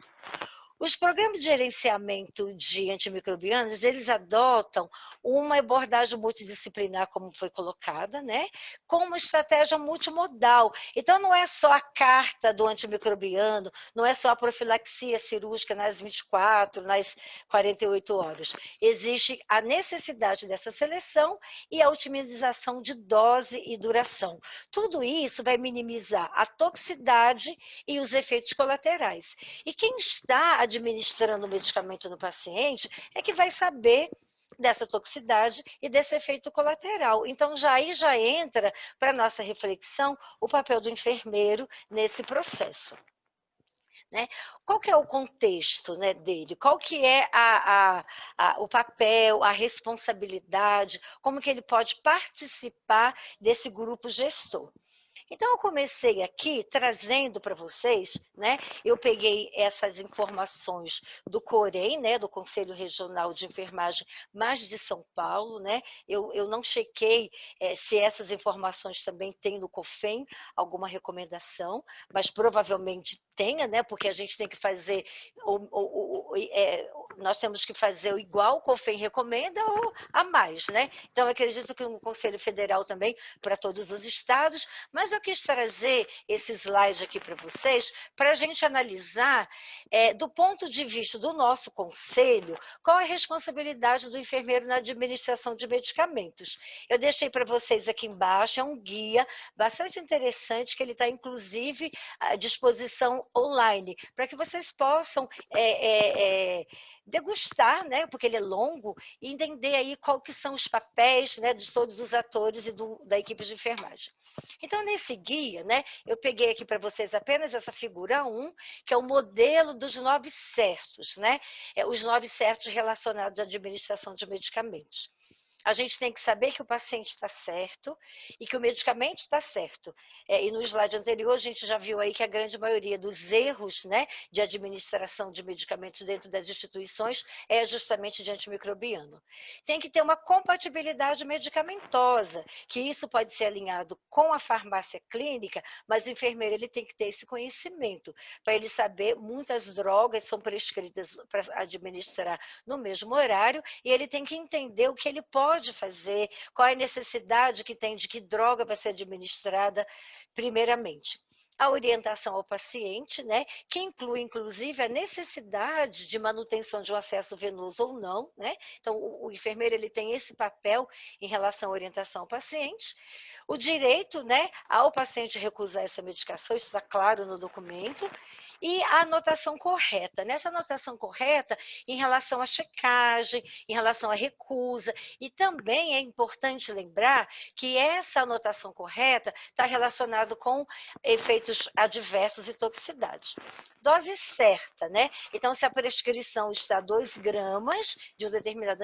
Os programas de gerenciamento de antimicrobianos, eles adotam uma abordagem multidisciplinar, como foi colocada, né? Com uma estratégia multimodal. Então, não é só a carta do antimicrobiano, não é só a profilaxia cirúrgica nas 24, nas 48 horas. Existe a necessidade dessa seleção e a otimização de dose e duração. Tudo isso vai minimizar a toxicidade e os efeitos colaterais. E quem está administrando o medicamento no paciente é que vai saber dessa toxicidade e desse efeito colateral. Então, aí já entra para a nossa reflexão o papel do enfermeiro nesse processo. Né? Qual que é o contexto, né, dele? Qual que é o papel, a responsabilidade, como que ele pode participar desse grupo gestor? Então, eu comecei aqui trazendo para vocês, né? Eu peguei essas informações do COREN, né? Do Conselho Regional de Enfermagem mais de São Paulo, né? Eu não chequei se essas informações também tem no COFEM alguma recomendação, mas provavelmente tenha, né? Porque a gente tem que fazer, nós temos que fazer o igual o COFEM recomenda ou a mais, né? Então, eu acredito que o Conselho Federal também, para todos os estados, mas eu quis trazer esse slide aqui para vocês, para a gente analisar, do ponto de vista do nosso conselho, qual a responsabilidade do enfermeiro na administração de medicamentos. Eu deixei para vocês aqui embaixo, é um guia bastante interessante, que ele está, inclusive, à disposição online, para que vocês possam degustar, né, porque ele é longo, e entender aí qual que são os papéis, né, de todos os atores e da equipe de enfermagem. Então, nesse guia, né, eu peguei aqui para vocês apenas essa figura 1, que é o modelo dos 9 certos, né? Os 9 certos relacionados à administração de medicamentos. A gente tem que saber que o paciente está certo e que o medicamento está certo. E no slide anterior, a gente já viu aí que a grande maioria dos erros, né, de administração de medicamentos dentro das instituições é justamente de antimicrobiano. Tem que ter uma compatibilidade medicamentosa, que isso pode ser alinhado com a farmácia clínica, mas o enfermeiro ele tem que ter esse conhecimento, para ele saber muitas drogas são prescritas para administrar no mesmo horário, e ele tem que entender o que ele pode fazer, qual é a necessidade que tem de que droga vai ser administrada primeiramente. A orientação ao paciente, né, que inclui, inclusive, a necessidade de manutenção de um acesso venoso ou não, né? Então, o enfermeiro ele tem esse papel em relação à orientação ao paciente. O direito, né, ao paciente recusar essa medicação, isso está claro no documento. E a anotação correta, nessa anotação correta em relação à checagem, em relação à recusa, e também é importante lembrar que essa anotação correta está relacionada com efeitos adversos e toxicidade. Dose certa, né? Então, se a prescrição está 2 gramas de um determinado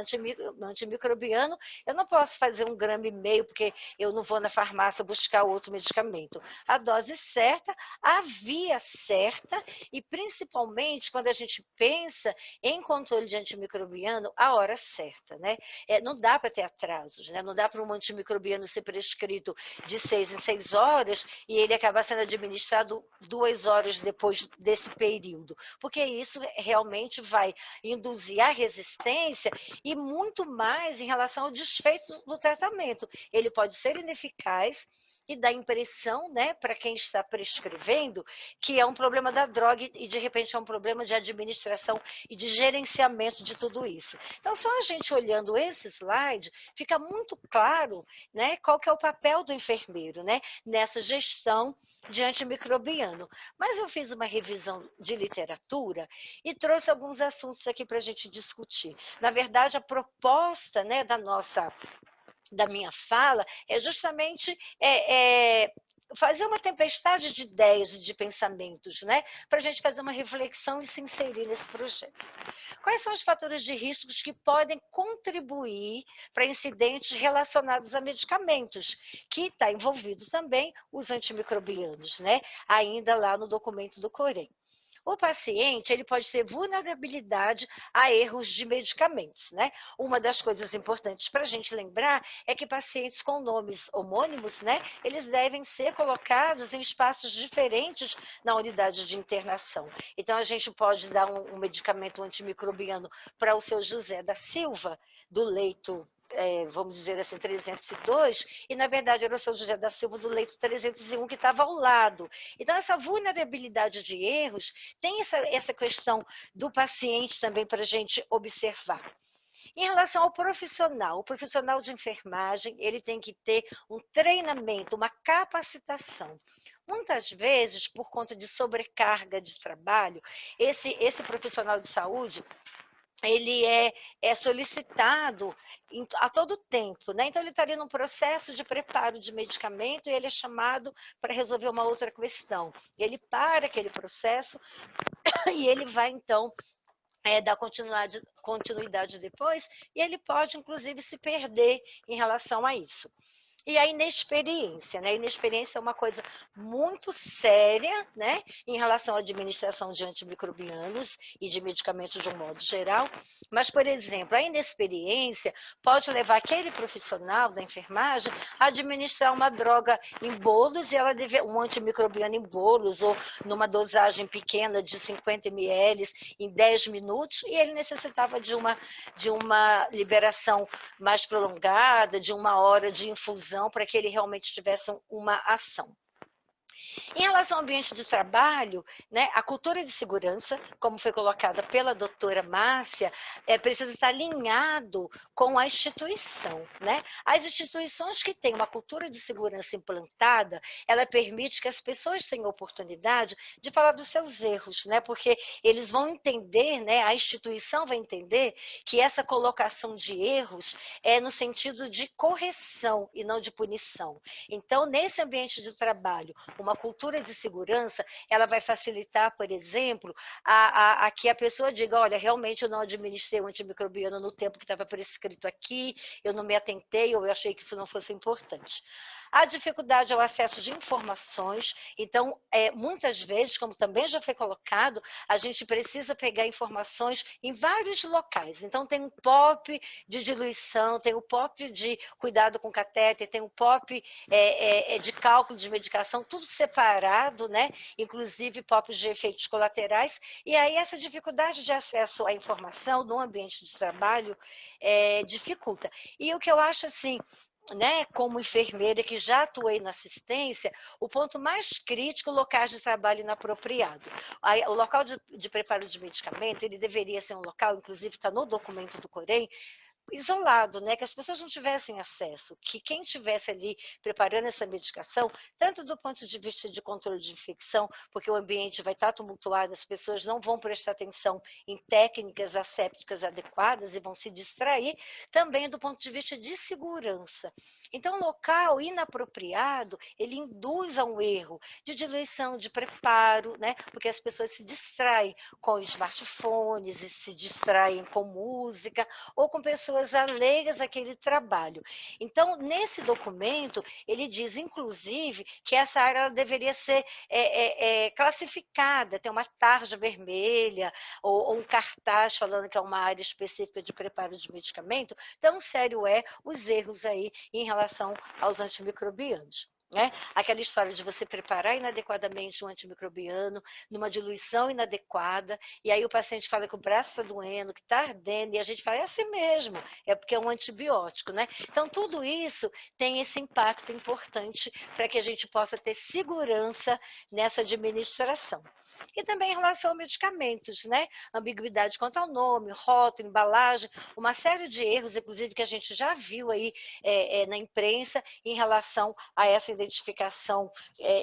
antimicrobiano, eu não posso fazer 1,5 gramas, porque eu não vou na farmácia buscar outro medicamento. A dose certa, a via certa, e principalmente quando a gente pensa em controle de antimicrobiano, a hora certa, né? Não dá para ter atrasos, né? Não dá para um antimicrobiano ser prescrito de 6 em 6 horas e ele acabar sendo administrado 2 horas depois desse período, porque isso realmente vai induzir a resistência e muito mais em relação ao desfecho do tratamento. Ele pode ser ineficaz e dá a impressão, né, para quem está prescrevendo, que é um problema da droga e de repente é um problema de administração e de gerenciamento de tudo isso. Então, só a gente olhando esse slide, fica muito claro, né, qual que é o papel do enfermeiro, né, nessa gestão de antimicrobiano. Mas eu fiz uma revisão de literatura e trouxe alguns assuntos aqui para a gente discutir. Na verdade, a proposta, né, da minha fala é justamente fazer uma tempestade de ideias e de pensamentos, né, para a gente fazer uma reflexão e se inserir nesse projeto. Quais são os fatores de riscos que podem contribuir para incidentes relacionados a medicamentos, que está envolvido também os antimicrobianos, né, ainda lá no documento do Corém. O paciente ele pode ter vulnerabilidade a erros de medicamentos, né? Uma das coisas importantes para a gente lembrar é que pacientes com nomes homônimos, né, eles devem ser colocados em espaços diferentes na unidade de internação. Então, a gente pode dar um medicamento antimicrobiano para o seu José da Silva, do leito vamos dizer assim, 302, e na verdade era o seu José da Silva do leito 301 que estava ao lado. Então, essa vulnerabilidade de erros tem essa questão do paciente também para a gente observar. Em relação ao profissional, o profissional de enfermagem, ele tem que ter um treinamento, uma capacitação. Muitas vezes, por conta de sobrecarga de trabalho, esse profissional de saúde, ele é solicitado a todo tempo, né? Então, ele estaria num processo de preparo de medicamento e ele é chamado para resolver uma outra questão. Ele para aquele processo e ele vai, então, dar continuidade depois, e ele pode, inclusive, se perder em relação a isso. E a inexperiência, né? A inexperiência é uma coisa muito séria, né, em relação à administração de antimicrobianos e de medicamentos de um modo geral. Mas, por exemplo, a inexperiência pode levar aquele profissional da enfermagem a administrar uma droga em bolos, um antimicrobiano em bolos, ou numa dosagem pequena de 50 ml em 10 minutos, e ele necessitava de uma liberação mais prolongada, de 1 hora de infusão, para que ele realmente tivesse uma ação. Em relação ao ambiente de trabalho, né, a cultura de segurança, como foi colocada pela doutora Márcia, precisa estar alinhado com a instituição, né? As instituições que têm uma cultura de segurança implantada, ela permite que as pessoas tenham oportunidade de falar dos seus erros, né? Porque eles vão entender, né, a instituição vai entender que essa colocação de erros é no sentido de correção e não de punição. Então, nesse ambiente de trabalho, uma cultura de segurança, ela vai facilitar, por exemplo, a que a pessoa diga, olha, realmente eu não administrei o antimicrobiano no tempo que estava prescrito aqui, eu não me atentei, ou eu achei que isso não fosse importante. A dificuldade ao acesso de informações, então, muitas vezes, como também já foi colocado, a gente precisa pegar informações em vários locais. Então, tem um POP de diluição, tem o POP de cuidado com catéter, tem o POP de cálculo de medicação, tudo separado, né? Inclusive POPs de efeitos colaterais, e aí essa dificuldade de acesso à informação no ambiente de trabalho dificulta. E o que eu acho assim, né, como enfermeira que já atuei na assistência, o ponto mais crítico, locais de trabalho inapropriado. O local de preparo de medicamento, ele deveria ser um local, inclusive está no documento do Corém, isolado, né? Que as pessoas não tivessem acesso, que quem estivesse ali preparando essa medicação, tanto do ponto de vista de controle de infecção, porque o ambiente vai estar tumultuado, as pessoas não vão prestar atenção em técnicas assépticas adequadas e vão se distrair, também do ponto de vista de segurança. Então, o local inapropriado, ele induz a um erro de diluição, de preparo, né? Porque as pessoas se distraem com smartphones e se distraem com música, ou com pessoas alheias àquele trabalho. Então, nesse documento, ele diz, inclusive, que essa área ela deveria ser classificada, ter uma tarja vermelha ou um cartaz falando que é uma área específica de preparo de medicamento. Tão sério é os erros aí em relação aos antimicrobianos. Né? Aquela história de você preparar inadequadamente um antimicrobiano, numa diluição inadequada, e aí o paciente fala que o braço está doendo, que está ardendo, e a gente fala, é assim mesmo, é porque é um antibiótico, né? Então, tudo isso tem esse impacto importante para que a gente possa ter segurança nessa administração. E também em relação a medicamentos, né? Ambiguidade quanto ao nome, rótulo, embalagem, uma série de erros, inclusive, que a gente já viu aí na imprensa em relação a essa identificação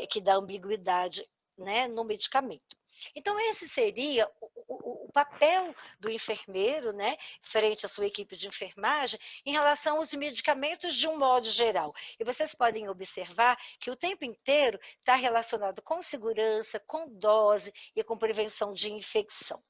que dá ambiguidade, né, no medicamento. Então, esse seria o papel do enfermeiro, né, frente à sua equipe de enfermagem, em relação aos medicamentos de um modo geral. E vocês podem observar que o tempo inteiro está relacionado com segurança, com dose e com prevenção de infecção.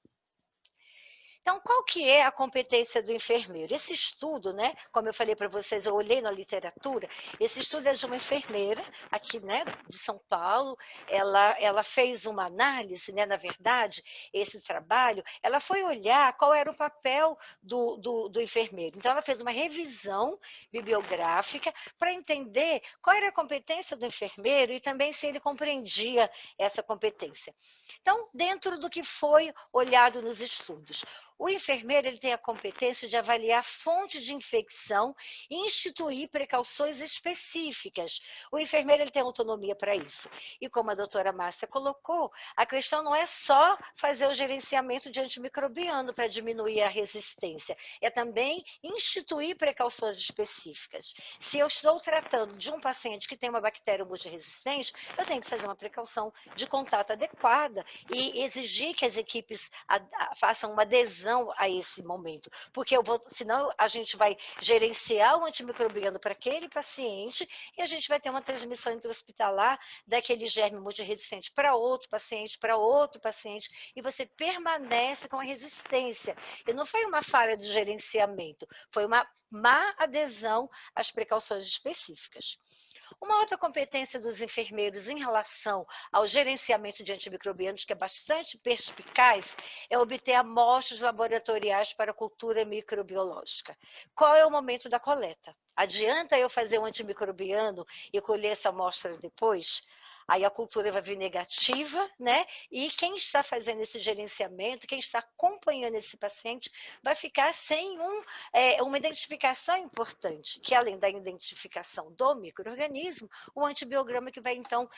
Então, qual que é a competência do enfermeiro? Esse estudo, né, como eu falei para vocês, eu olhei na literatura, esse estudo é de uma enfermeira aqui, né, de São Paulo, ela fez uma análise, né, na verdade, esse trabalho, ela foi olhar qual era o papel do enfermeiro. Então, ela fez uma revisão bibliográfica para entender qual era a competência do enfermeiro e também se ele compreendia essa competência. Então, dentro do que foi olhado nos estudos, o enfermeiro ele tem a competência de avaliar a fonte de infecção e instituir precauções específicas. O enfermeiro ele tem autonomia para isso. E como a doutora Márcia colocou, a questão não é só fazer o gerenciamento de antimicrobiano para diminuir a resistência, é também instituir precauções específicas. Se eu estou tratando de um paciente que tem uma bactéria multiresistente, eu tenho que fazer uma precaução de contato adequada e exigir que as equipes façam uma adesão a esse momento, porque senão a gente vai gerenciar o antimicrobiano para aquele paciente e a gente vai ter uma transmissão intra-hospitalar daquele germe multiresistente para outro paciente, e você permanece com a resistência. E não foi uma falha do gerenciamento, foi uma má adesão às precauções específicas. Uma outra competência dos enfermeiros em relação ao gerenciamento de antimicrobianos, que é bastante perspicaz, é obter amostras laboratoriais para a cultura microbiológica. Qual é o momento da coleta? Adianta eu fazer um antimicrobiano e colher essa amostra depois? Aí a cultura vai vir negativa, né? E quem está fazendo esse gerenciamento, quem está acompanhando esse paciente, vai ficar sem uma identificação importante, que além da identificação do micro-organismo, o antibiograma que vai, então,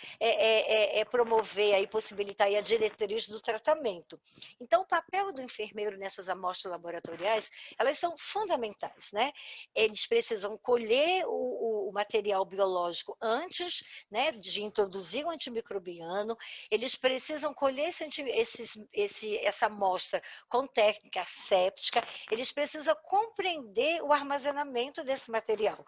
promover e possibilitar a diretriz do tratamento. Então, o papel do enfermeiro nessas amostras laboratoriais, elas são fundamentais, né? Eles precisam colher o material biológico antes, né, de introduzir o antimicrobiano, eles precisam colher essa amostra com técnica asséptica, eles precisam compreender o armazenamento desse material.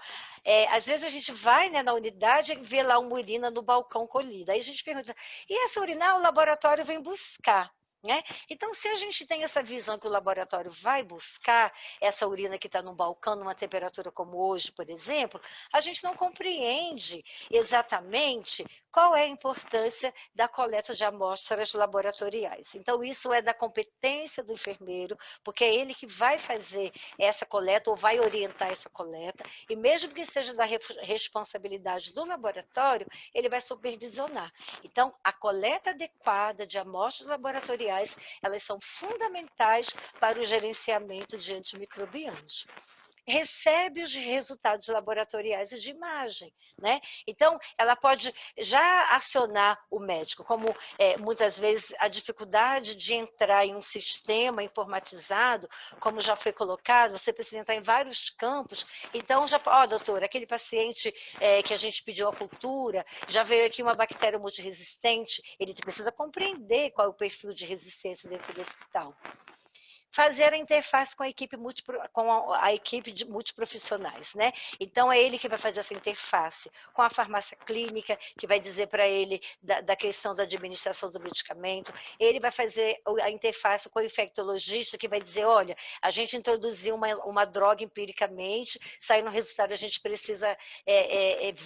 Às vezes a gente vai, né, na unidade e vê lá uma urina no balcão colhida, aí a gente pergunta, e essa urina o laboratório vem buscar? Né? Então, se a gente tem essa visão que o laboratório vai buscar essa urina que está no balcão, numa temperatura como hoje, por exemplo, a gente não compreende exatamente qual é a importância da coleta de amostras laboratoriais. Então, isso é da competência do enfermeiro, porque é ele que vai fazer essa coleta ou vai orientar essa coleta, e mesmo que seja da responsabilidade do laboratório, ele vai supervisionar. Então, a coleta adequada de amostras laboratoriais, elas são fundamentais para o gerenciamento de antimicrobianos. recebe os resultados laboratoriais e de imagem, né? Então, ela pode já acionar o médico, como muitas vezes a dificuldade de entrar em um sistema informatizado, como já foi colocado, você precisa entrar em vários campos, então já, doutora, aquele paciente que a gente pediu a cultura, já veio aqui uma bactéria multiresistente, ele precisa compreender qual é o perfil de resistência dentro do hospital. Fazer a interface com a equipe de multiprofissionais, né? Então, é ele que vai fazer essa interface com a farmácia clínica, que vai dizer para ele da questão da administração do medicamento, ele vai fazer a interface com o infectologista, que vai dizer, olha, a gente introduziu uma droga empiricamente, saindo no resultado, a gente precisa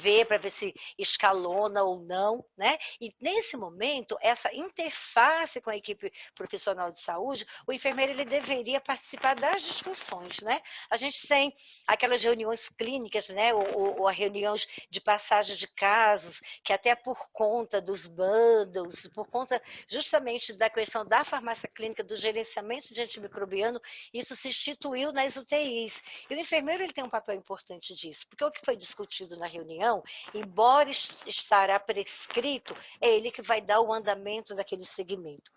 ver para ver se escalona ou não, né? E, nesse momento, essa interface com a equipe profissional de saúde, o enfermeiro, ele deveria participar das discussões, né? A gente tem aquelas reuniões clínicas, né? Ou reuniões de passagem de casos, que até por conta dos bundles, por conta justamente da questão da farmácia clínica, do gerenciamento de antimicrobiano, isso se instituiu nas UTIs. E o enfermeiro, ele tem um papel importante disso, porque o que foi discutido na reunião, embora estará prescrito, é ele que vai dar o andamento daquele segmento.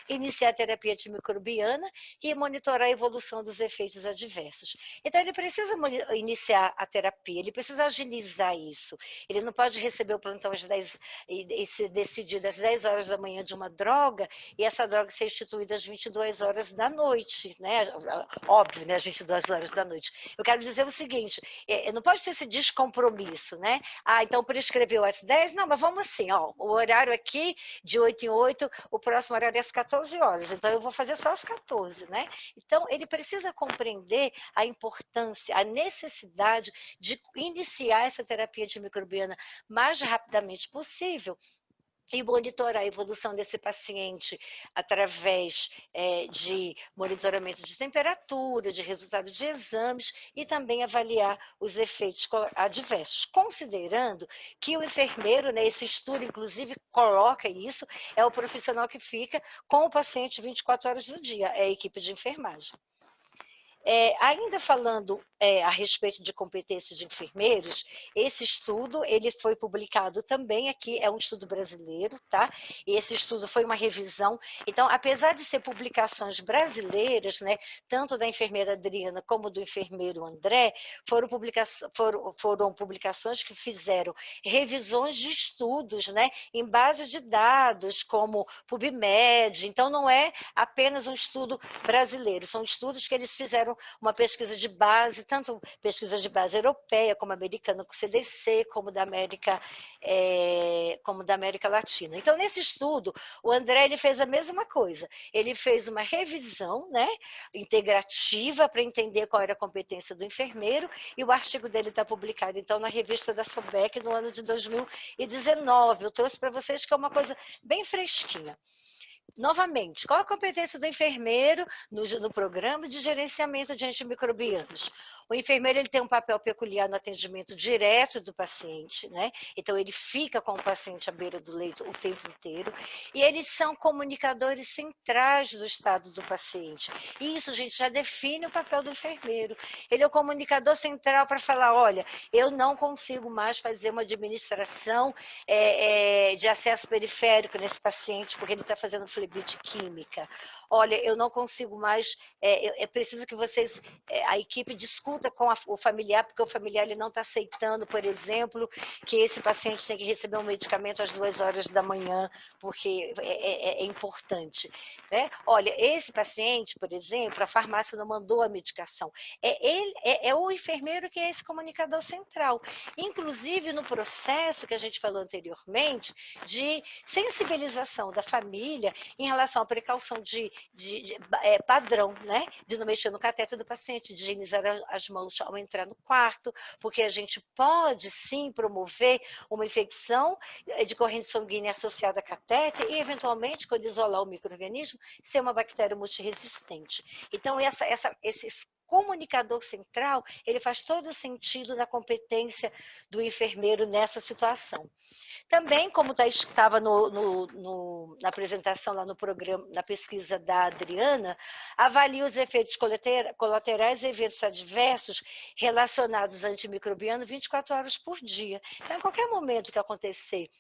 Iniciar a terapia antimicrobiana e monitorar a evolução dos efeitos adversos. Então, ele precisa iniciar a terapia, ele precisa agilizar isso. Ele não pode receber o plantão às 10 e se decidir às 10 horas da manhã de uma droga e essa droga ser instituída às 22 horas da noite, né? Óbvio, né? Às 22 horas da noite. Eu quero dizer o seguinte, não pode ter esse descompromisso, né? Então prescreveu às 10, não, mas vamos assim, ó, o horário aqui de 8 em 8, o próximo horário é às 14 horas, então eu vou fazer só às 14, né? Então, ele precisa compreender a importância, a necessidade de iniciar essa terapia antimicrobiana mais rapidamente possível e monitorar a evolução desse paciente através de monitoramento de temperatura, de resultados de exames e também avaliar os efeitos adversos, considerando que o enfermeiro, né, esse estudo inclusive coloca isso, é o profissional que fica com o paciente 24 horas do dia, é a equipe de enfermagem. Ainda falando a respeito de competência de enfermeiros, esse estudo ele foi publicado também aqui, é um estudo brasileiro, tá? E esse estudo foi uma revisão. Então, apesar de ser publicações brasileiras, né, tanto da enfermeira Adriana como do enfermeiro André, foram publicações que fizeram revisões de estudos, né, em base de dados, como PubMed. Então, não é apenas um estudo brasileiro, são estudos que eles fizeram uma pesquisa de base, tanto pesquisa de base europeia, como americana, com o CDC, como da América Latina. Então, nesse estudo, o André ele fez a mesma coisa. Ele fez uma revisão, né, integrativa para entender qual era a competência do enfermeiro, e o artigo dele está publicado, então, na revista da SOBEC, no ano de 2019. Eu trouxe para vocês que é uma coisa bem fresquinha. Novamente, qual a competência do enfermeiro no programa de gerenciamento de antimicrobianos? O enfermeiro ele tem um papel peculiar no atendimento direto do paciente, né? Então, ele fica com o paciente à beira do leito o tempo inteiro, e eles são comunicadores centrais do estado do paciente. E isso, gente, já define o papel do enfermeiro. Ele é o comunicador central para falar, olha, eu não consigo mais fazer uma administração de acesso periférico nesse paciente, porque ele está fazendo flebite química. Olha, eu não consigo mais, é preciso que vocês, a equipe discuta com o familiar, porque o familiar ele não está aceitando, por exemplo, que esse paciente tem que receber um medicamento às 2 horas da manhã, porque é importante, né? Olha, esse paciente, por exemplo, a farmácia não mandou a medicação. É o enfermeiro que é esse comunicador central. Inclusive, no processo que a gente falou anteriormente, de sensibilização da família em relação à precaução de padrão, né? De não mexer no cateter do paciente, de higienizar as mãos ao entrar no quarto, porque a gente pode sim promover uma infecção de corrente sanguínea associada a catéter e, eventualmente, quando isolar o micro-organismo, ser uma bactéria multiresistente. Então, esses comunicador central, ele faz todo sentido na competência do enfermeiro nessa situação. Também, como estava na apresentação lá no programa, na pesquisa da Adriana, avalia os efeitos colaterais e eventos adversos relacionados ao antimicrobiano 24 horas por dia. Então, em qualquer momento que acontecer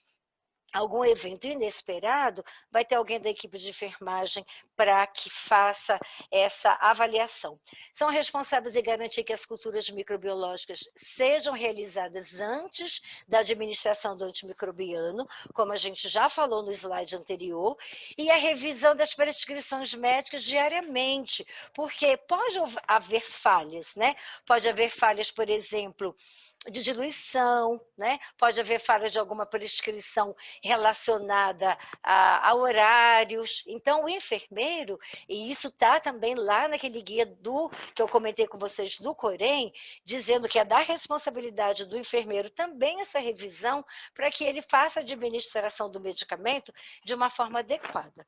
algum evento inesperado, vai ter alguém da equipe de enfermagem para que faça essa avaliação. São responsáveis em garantir que as culturas microbiológicas sejam realizadas antes da administração do antimicrobiano, como a gente já falou no slide anterior, e a revisão das prescrições médicas diariamente, porque pode haver falhas, né? Pode haver falhas, por exemplo, de diluição, né? Pode haver falhas de alguma prescrição relacionada a horários. Então, o enfermeiro, e isso está também lá naquele guia que eu comentei com vocês do Corém, dizendo que é da responsabilidade do enfermeiro também essa revisão para que ele faça a administração do medicamento de uma forma adequada.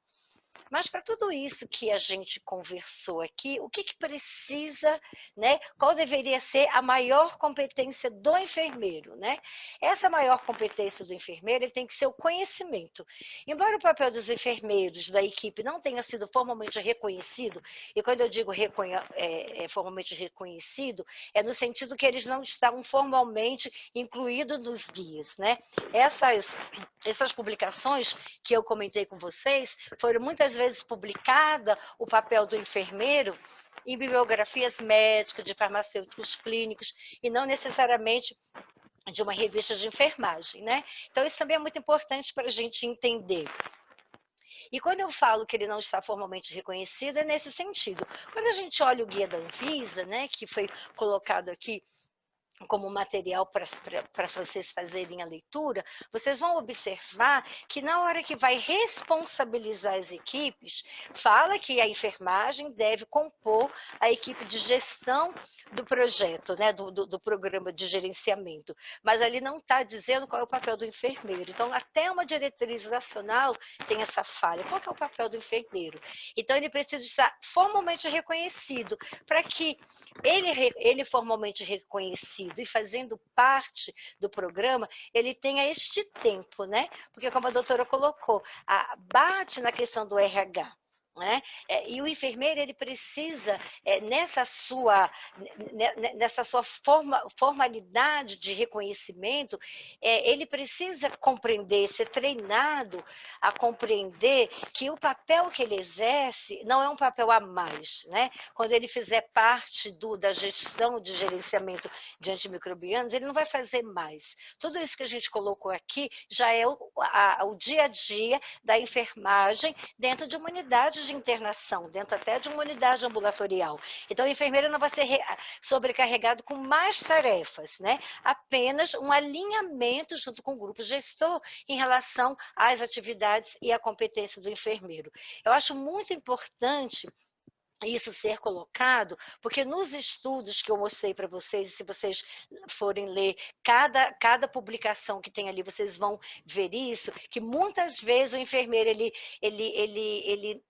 Mas para tudo isso que a gente conversou aqui, o que precisa, né? Qual deveria ser a maior competência do enfermeiro, né? Essa maior competência do enfermeiro, ele tem que ser o conhecimento. Embora o papel dos enfermeiros da equipe não tenha sido formalmente reconhecido, e quando eu digo formalmente reconhecido, é no sentido que eles não estavam formalmente incluídos nos guias, né? Essas publicações que eu comentei com vocês foram muitas vezes publicada o papel do enfermeiro em bibliografias médicas, de farmacêuticos clínicos, e não necessariamente de uma revista de enfermagem, né? Então, isso também é muito importante para a gente entender. E quando eu falo que ele não está formalmente reconhecido, é nesse sentido. Quando a gente olha o guia da Anvisa, né, que foi colocado aqui como material para vocês fazerem a leitura, vocês vão observar que na hora que vai responsabilizar as equipes, fala que a enfermagem deve compor a equipe de gestão do projeto, né, do programa de gerenciamento, mas ali não está dizendo qual é o papel do enfermeiro. Então, até uma diretriz nacional tem essa falha. Qual que é o papel do enfermeiro? Então, ele precisa estar formalmente reconhecido para que ele formalmente reconhecido e fazendo parte do programa, ele tenha este tempo, né? Porque, como a doutora colocou, bate na questão do RH. Né? E o enfermeiro, ele precisa, nessa sua formalidade de reconhecimento, ele precisa compreender, ser treinado a compreender que o papel que ele exerce não é um papel a mais. Né? Quando ele fizer parte da gestão de gerenciamento de antimicrobianos, ele não vai fazer mais. Tudo isso que a gente colocou aqui já é o dia a dia da enfermagem dentro de uma unidade de internação, dentro até de uma unidade ambulatorial. Então, o enfermeiro não vai ser sobrecarregado com mais tarefas, né? Apenas um alinhamento junto com o grupo gestor em relação às atividades e à competência do enfermeiro. Eu acho muito importante isso ser colocado, porque nos estudos que eu mostrei para vocês, se vocês forem ler cada publicação que tem ali, vocês vão ver isso, que muitas vezes o enfermeiro,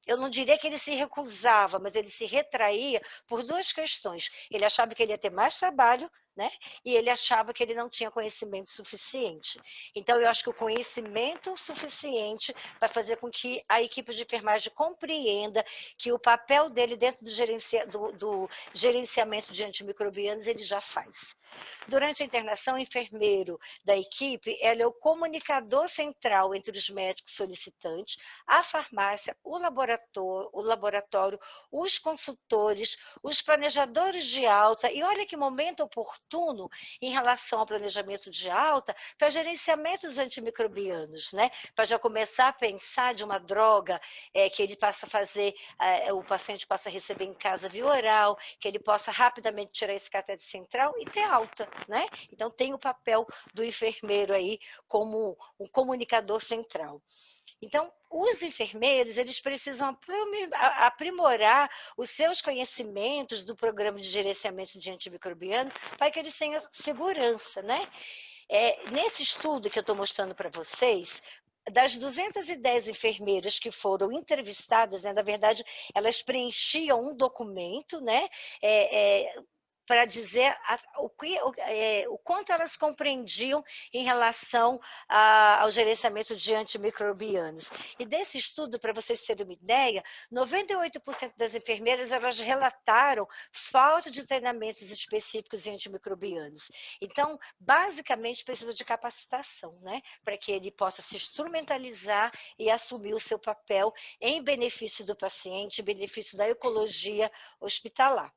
eu não diria que ele se recusava, mas ele se retraía por duas questões. Ele achava que ele ia ter mais trabalho, né? E ele achava que ele não tinha conhecimento suficiente. Então, eu acho que o conhecimento suficiente vai fazer com que a equipe de enfermagem compreenda que o papel dele dentro do gerenciamento de antimicrobianos ele já faz. Durante a internação, o enfermeiro da equipe é o comunicador central entre os médicos solicitantes, a farmácia, o laboratório, os consultores, os planejadores de alta, e olha que momento oportuno em relação ao planejamento de alta para gerenciamento dos antimicrobianos, né? Para já começar a pensar de uma droga que ele passa a fazer, o paciente possa receber em casa via oral, que ele possa rapidamente tirar esse catéter central e ter alta, né? Então, tem o papel do enfermeiro aí como um comunicador central. Então, os enfermeiros, eles precisam aprimorar os seus conhecimentos do programa de gerenciamento de antimicrobiano para que eles tenham segurança, né? Nesse estudo que eu estou mostrando para vocês, das 210 enfermeiras que foram entrevistadas, né, na verdade, elas preenchiam um documento, né, para dizer o quanto elas compreendiam em relação ao gerenciamento de antimicrobianos. E desse estudo, para vocês terem uma ideia, 98% das enfermeiras elas relataram falta de treinamentos específicos em antimicrobianos. Então, basicamente, precisa de capacitação, né, para que ele possa se instrumentalizar e assumir o seu papel em benefício do paciente, em benefício da ecologia hospitalar.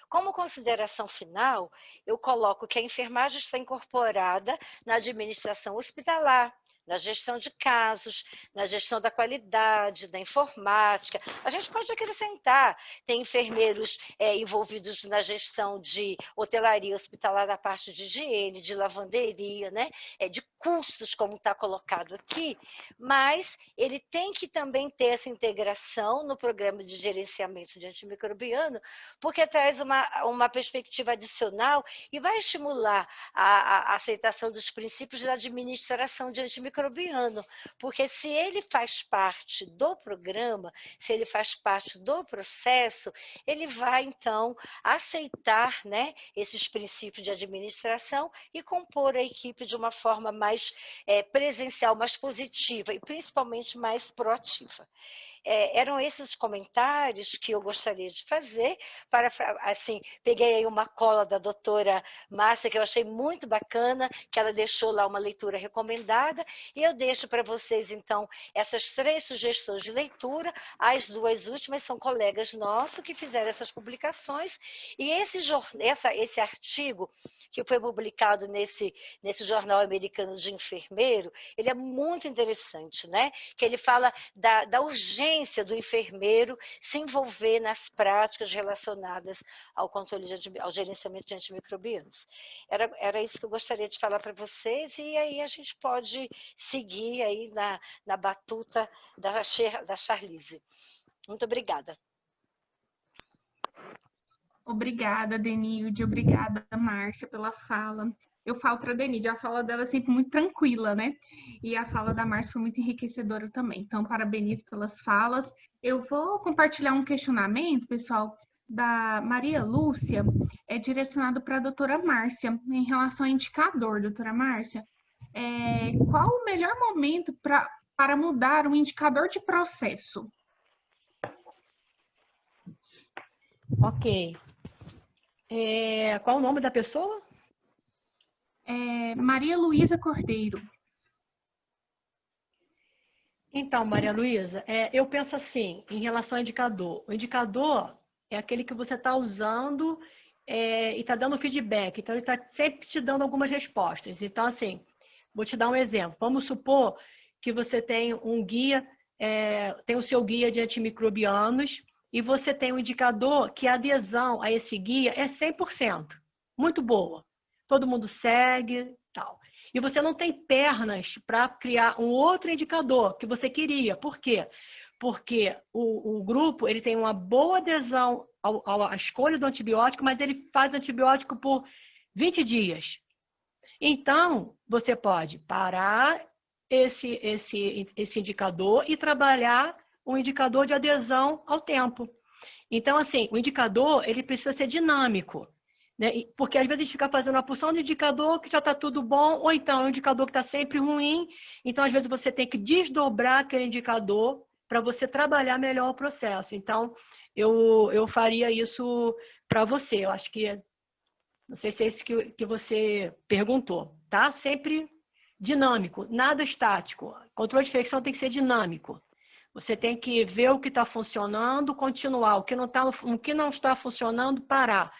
Como consideração final, eu coloco que a enfermagem está incorporada na administração hospitalar, na gestão de casos, na gestão da qualidade, da informática. A gente pode acrescentar, tem enfermeiros envolvidos na gestão de hotelaria hospitalar, da parte de higiene, de lavanderia, né? De custos, como está colocado aqui, mas ele tem que também ter essa integração no programa de gerenciamento de antimicrobiano, porque traz uma perspectiva adicional e vai estimular a aceitação dos princípios da administração de antimicrobiano, porque se ele faz parte do programa, se ele faz parte do processo, ele vai, então, aceitar, né, esses princípios de administração e compor a equipe de uma forma mais presencial, mais positiva e, principalmente, mais proativa. Eram esses comentários que eu gostaria de fazer, para, assim, peguei aí uma cola da doutora Márcia, que eu achei muito bacana, que ela deixou lá uma leitura recomendada, e eu deixo para vocês, então, essas 3 sugestões de leitura. As 2 últimas são colegas nossos que fizeram essas publicações, e esse artigo que foi publicado nesse jornal americano de enfermeiro, ele é muito interessante, né? Que ele fala da urgência do enfermeiro se envolver nas práticas relacionadas ao controle, ao gerenciamento de antimicrobianos. Era isso que eu gostaria de falar para vocês, e aí a gente pode seguir aí na batuta da Charlize. Muito obrigada. Obrigada, Denilde. Obrigada, Márcia, pela fala. Eu falo para a Denilde, a fala dela é sempre muito tranquila, né? E a fala da Márcia foi muito enriquecedora também. Então, parabenizo pelas falas. Eu vou compartilhar um questionamento, pessoal, da Maria Lúcia, direcionado para a doutora Márcia, em relação ao indicador, doutora Márcia. Qual o melhor momento para mudar um indicador de processo? Ok. Qual o nome da pessoa? Maria Luísa Cordeiro. Então, Maria Luísa, eu penso assim, em relação ao indicador. O indicador é aquele que você está usando e está dando feedback. Então, ele está sempre te dando algumas respostas. Então, assim, vou te dar um exemplo. Vamos supor que você tem um guia, tem o seu guia de antimicrobianos, e você tem um indicador que a adesão a esse guia é 100%. Muito boa. Todo mundo segue, tal. E você não tem pernas para criar um outro indicador que você queria. Por quê? Porque o grupo ele tem uma boa adesão à escolha do antibiótico, mas ele faz antibiótico por 20 dias. Então, você pode parar esse indicador e trabalhar um indicador de adesão ao tempo. Então, assim, o indicador ele precisa ser dinâmico. Né? Porque às vezes a gente fica fazendo uma porção de indicador que já está tudo bom, ou então é um indicador que está sempre ruim. Então, às vezes, você tem que desdobrar aquele indicador para você trabalhar melhor o processo. Então, eu faria isso para você. Eu acho que, não sei se é isso que você perguntou, tá? Sempre dinâmico, nada estático. Controle de infecção tem que ser dinâmico. Você tem que ver o que está funcionando, continuar. O que não está funcionando, parar.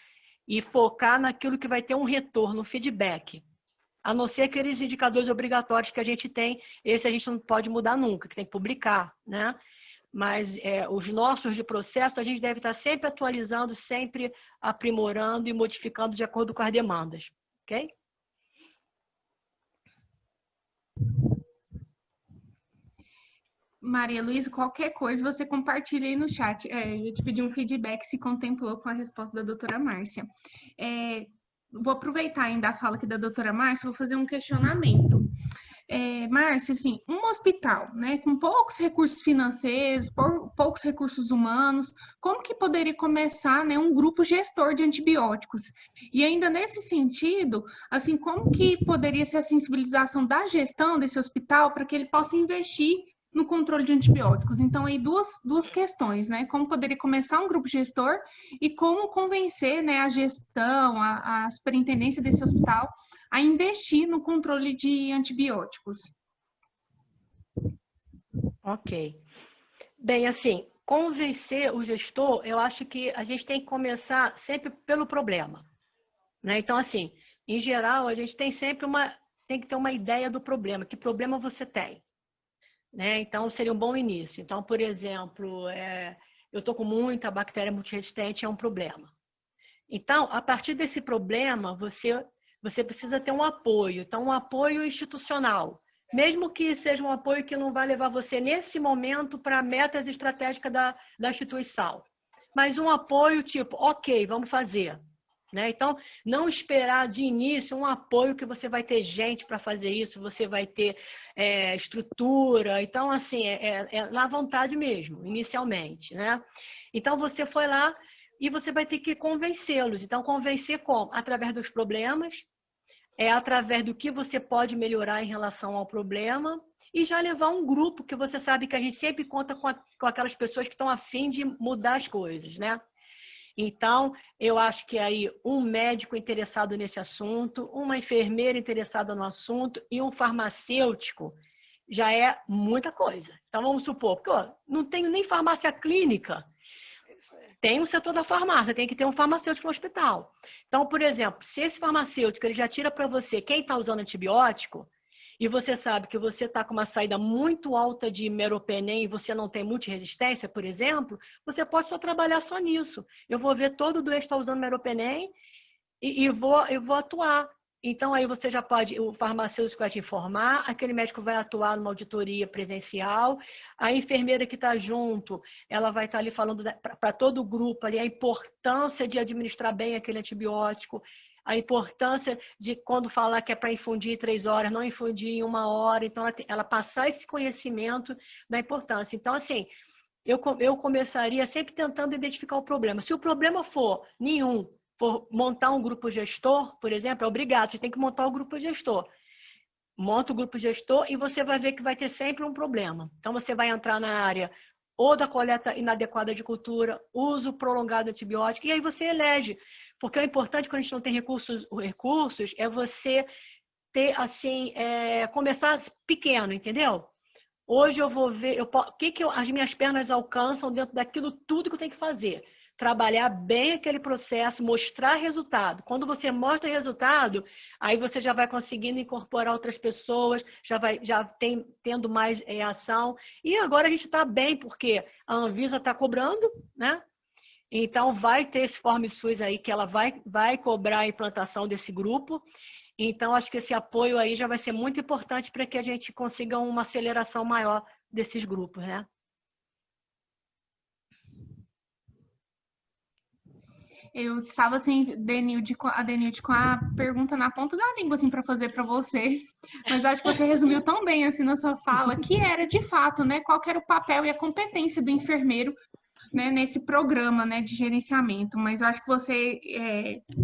E focar naquilo que vai ter um retorno, um feedback. A não ser aqueles indicadores obrigatórios que a gente tem, esse a gente não pode mudar nunca, que tem que publicar, né? Mas os nossos de processo, a gente deve estar sempre atualizando, sempre aprimorando e modificando de acordo com as demandas, ok? Maria Luísa, qualquer coisa você compartilha aí no chat. Eu te pedi um feedback se contemplou com a resposta da doutora Márcia. Vou aproveitar ainda a fala aqui da doutora Márcia, vou fazer um questionamento. Márcia, assim, um hospital, né, com poucos recursos financeiros, poucos recursos humanos, como que poderia começar, né, um grupo gestor de antibióticos? E ainda nesse sentido, assim, como que poderia ser a sensibilização da gestão desse hospital para que ele possa investir no controle de antibióticos? Então, aí duas questões, né? Como poderia começar um grupo gestor e como convencer, né, a gestão, a superintendência desse hospital a investir no controle de antibióticos. Ok. Bem, assim, convencer o gestor, eu acho que a gente tem que começar sempre pelo problema, né? Então, assim, em geral, a gente tem sempre tem que ter uma ideia do problema, que problema você tem, né? Então, seria um bom início. Então, por exemplo, eu estou com muita bactéria multiresistente, é um problema. Então, a partir desse problema, você precisa ter um apoio. Então, um apoio institucional. Mesmo que seja um apoio que não vai levar você, nesse momento, para metas estratégicas da instituição. Mas um apoio tipo, ok, vamos fazer. Né? Então, não esperar de início um apoio que você vai ter gente para fazer isso, você vai ter estrutura. Então, assim, é na vontade mesmo, inicialmente. Né? Então, você foi lá e você vai ter que convencê-los. Então, convencer como? Através dos problemas, através do que você pode melhorar em relação ao problema e já levar um grupo que você sabe que a gente sempre conta com aquelas pessoas que estão a fim de mudar as coisas, né? Então, eu acho que aí um médico interessado nesse assunto, uma enfermeira interessada no assunto e um farmacêutico já é muita coisa. Então, vamos supor, porque não tenho nem farmácia clínica, tem o setor da farmácia, tem que ter um farmacêutico no hospital. Então, por exemplo, se esse farmacêutico ele já tira para você quem está usando antibiótico, e você sabe que você está com uma saída muito alta de meropenem e você não tem multiresistência, por exemplo, você pode só trabalhar só nisso. Eu vou ver todo doente que está usando meropenem e vou atuar. Então, aí você já pode, o farmacêutico vai te informar, aquele médico vai atuar numa auditoria presencial, a enfermeira que está junto, ela vai estar ali falando para todo o grupo ali a importância de administrar bem aquele antibiótico, a importância de quando falar que é para infundir 3 horas, não infundir em 1 hora. Então, ela passar esse conhecimento da importância. Então, assim, eu começaria sempre tentando identificar o problema. Se o problema for nenhum, for montar um grupo gestor, por exemplo, é obrigado, você tem que montar o grupo gestor. Monta o grupo gestor e você vai ver que vai ter sempre um problema. Então, você vai entrar na área ou da coleta inadequada de cultura, uso prolongado de antibiótico, e aí você elege. Porque o importante quando a gente não tem recursos é você ter, assim, começar pequeno, entendeu? Hoje eu vou ver o que as minhas pernas alcançam dentro daquilo tudo que eu tenho que fazer. Trabalhar bem aquele processo, mostrar resultado. Quando você mostra resultado, aí você já vai conseguindo incorporar outras pessoas, tendo mais ação. E agora a gente está bem, porque a Anvisa está cobrando, né? Então, vai ter esse FormSUS aí, que ela vai cobrar a implantação desse grupo. Então, acho que esse apoio aí já vai ser muito importante para que a gente consiga uma aceleração maior desses grupos, né? Eu estava assim, a Denilde com a pergunta na ponta da língua assim para fazer para você, mas acho que você resumiu tão bem assim na sua fala que era de fato, né, qual que era o papel e a competência do enfermeiro, né, nesse programa, né, de gerenciamento. Mas eu acho que você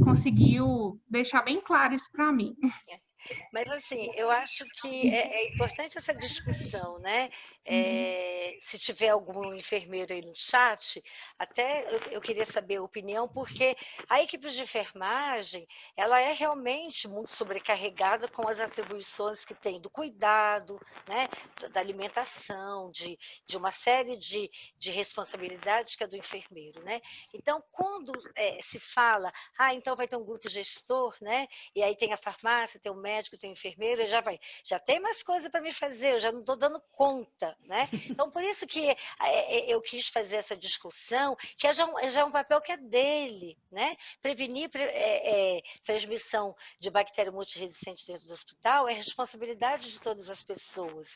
conseguiu deixar bem claro isso para mim. Mas, assim, eu acho que é importante essa discussão, né? Se tiver algum enfermeiro aí no chat, até eu queria saber a opinião, porque a equipe de enfermagem, ela é realmente muito sobrecarregada com as atribuições que tem do cuidado, né? Da alimentação, de uma série de responsabilidades que é do enfermeiro, né? Então, quando se fala, então vai ter um grupo gestor, né? E aí tem a farmácia, tem o médico, tem o enfermeiro, já tem mais coisa para me fazer, eu já não estou dando conta, né? Então, por isso que eu quis fazer essa discussão, que já é um papel que é dele, né? Prevenir transmissão de bactéria multiresistente dentro do hospital é responsabilidade de todas as pessoas.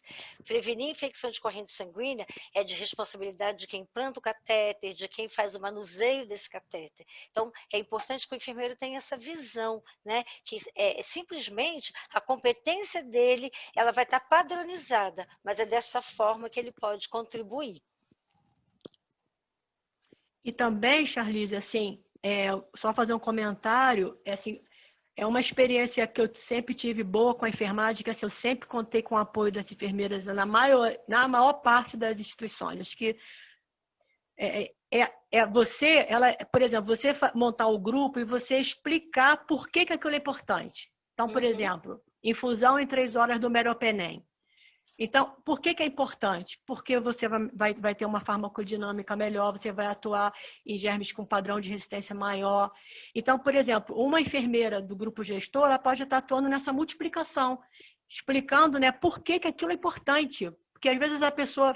Prevenir infecção de corrente sanguínea é de responsabilidade de quem implanta o catéter, de quem faz o manuseio desse catéter. Então, é importante que o enfermeiro tenha essa visão, né? Que simplesmente paciente, a competência dele, ela vai estar padronizada, mas é dessa forma que ele pode contribuir. E também, Charlize, assim, só fazer um comentário, assim, é uma experiência que eu sempre tive boa com a enfermagem, que assim, eu sempre contei com o apoio das enfermeiras na maior parte das instituições. Acho que você, por exemplo, você montar o grupo e você explicar por que aquilo é importante. Então, por exemplo, infusão em 3 horas do meropenem. Então, por que é importante? Porque você vai ter uma farmacodinâmica melhor, você vai atuar em germes com padrão de resistência maior. Então, por exemplo, uma enfermeira do grupo gestor, ela pode estar atuando nessa multiplicação, explicando, né, por que aquilo é importante. Porque às vezes a pessoa,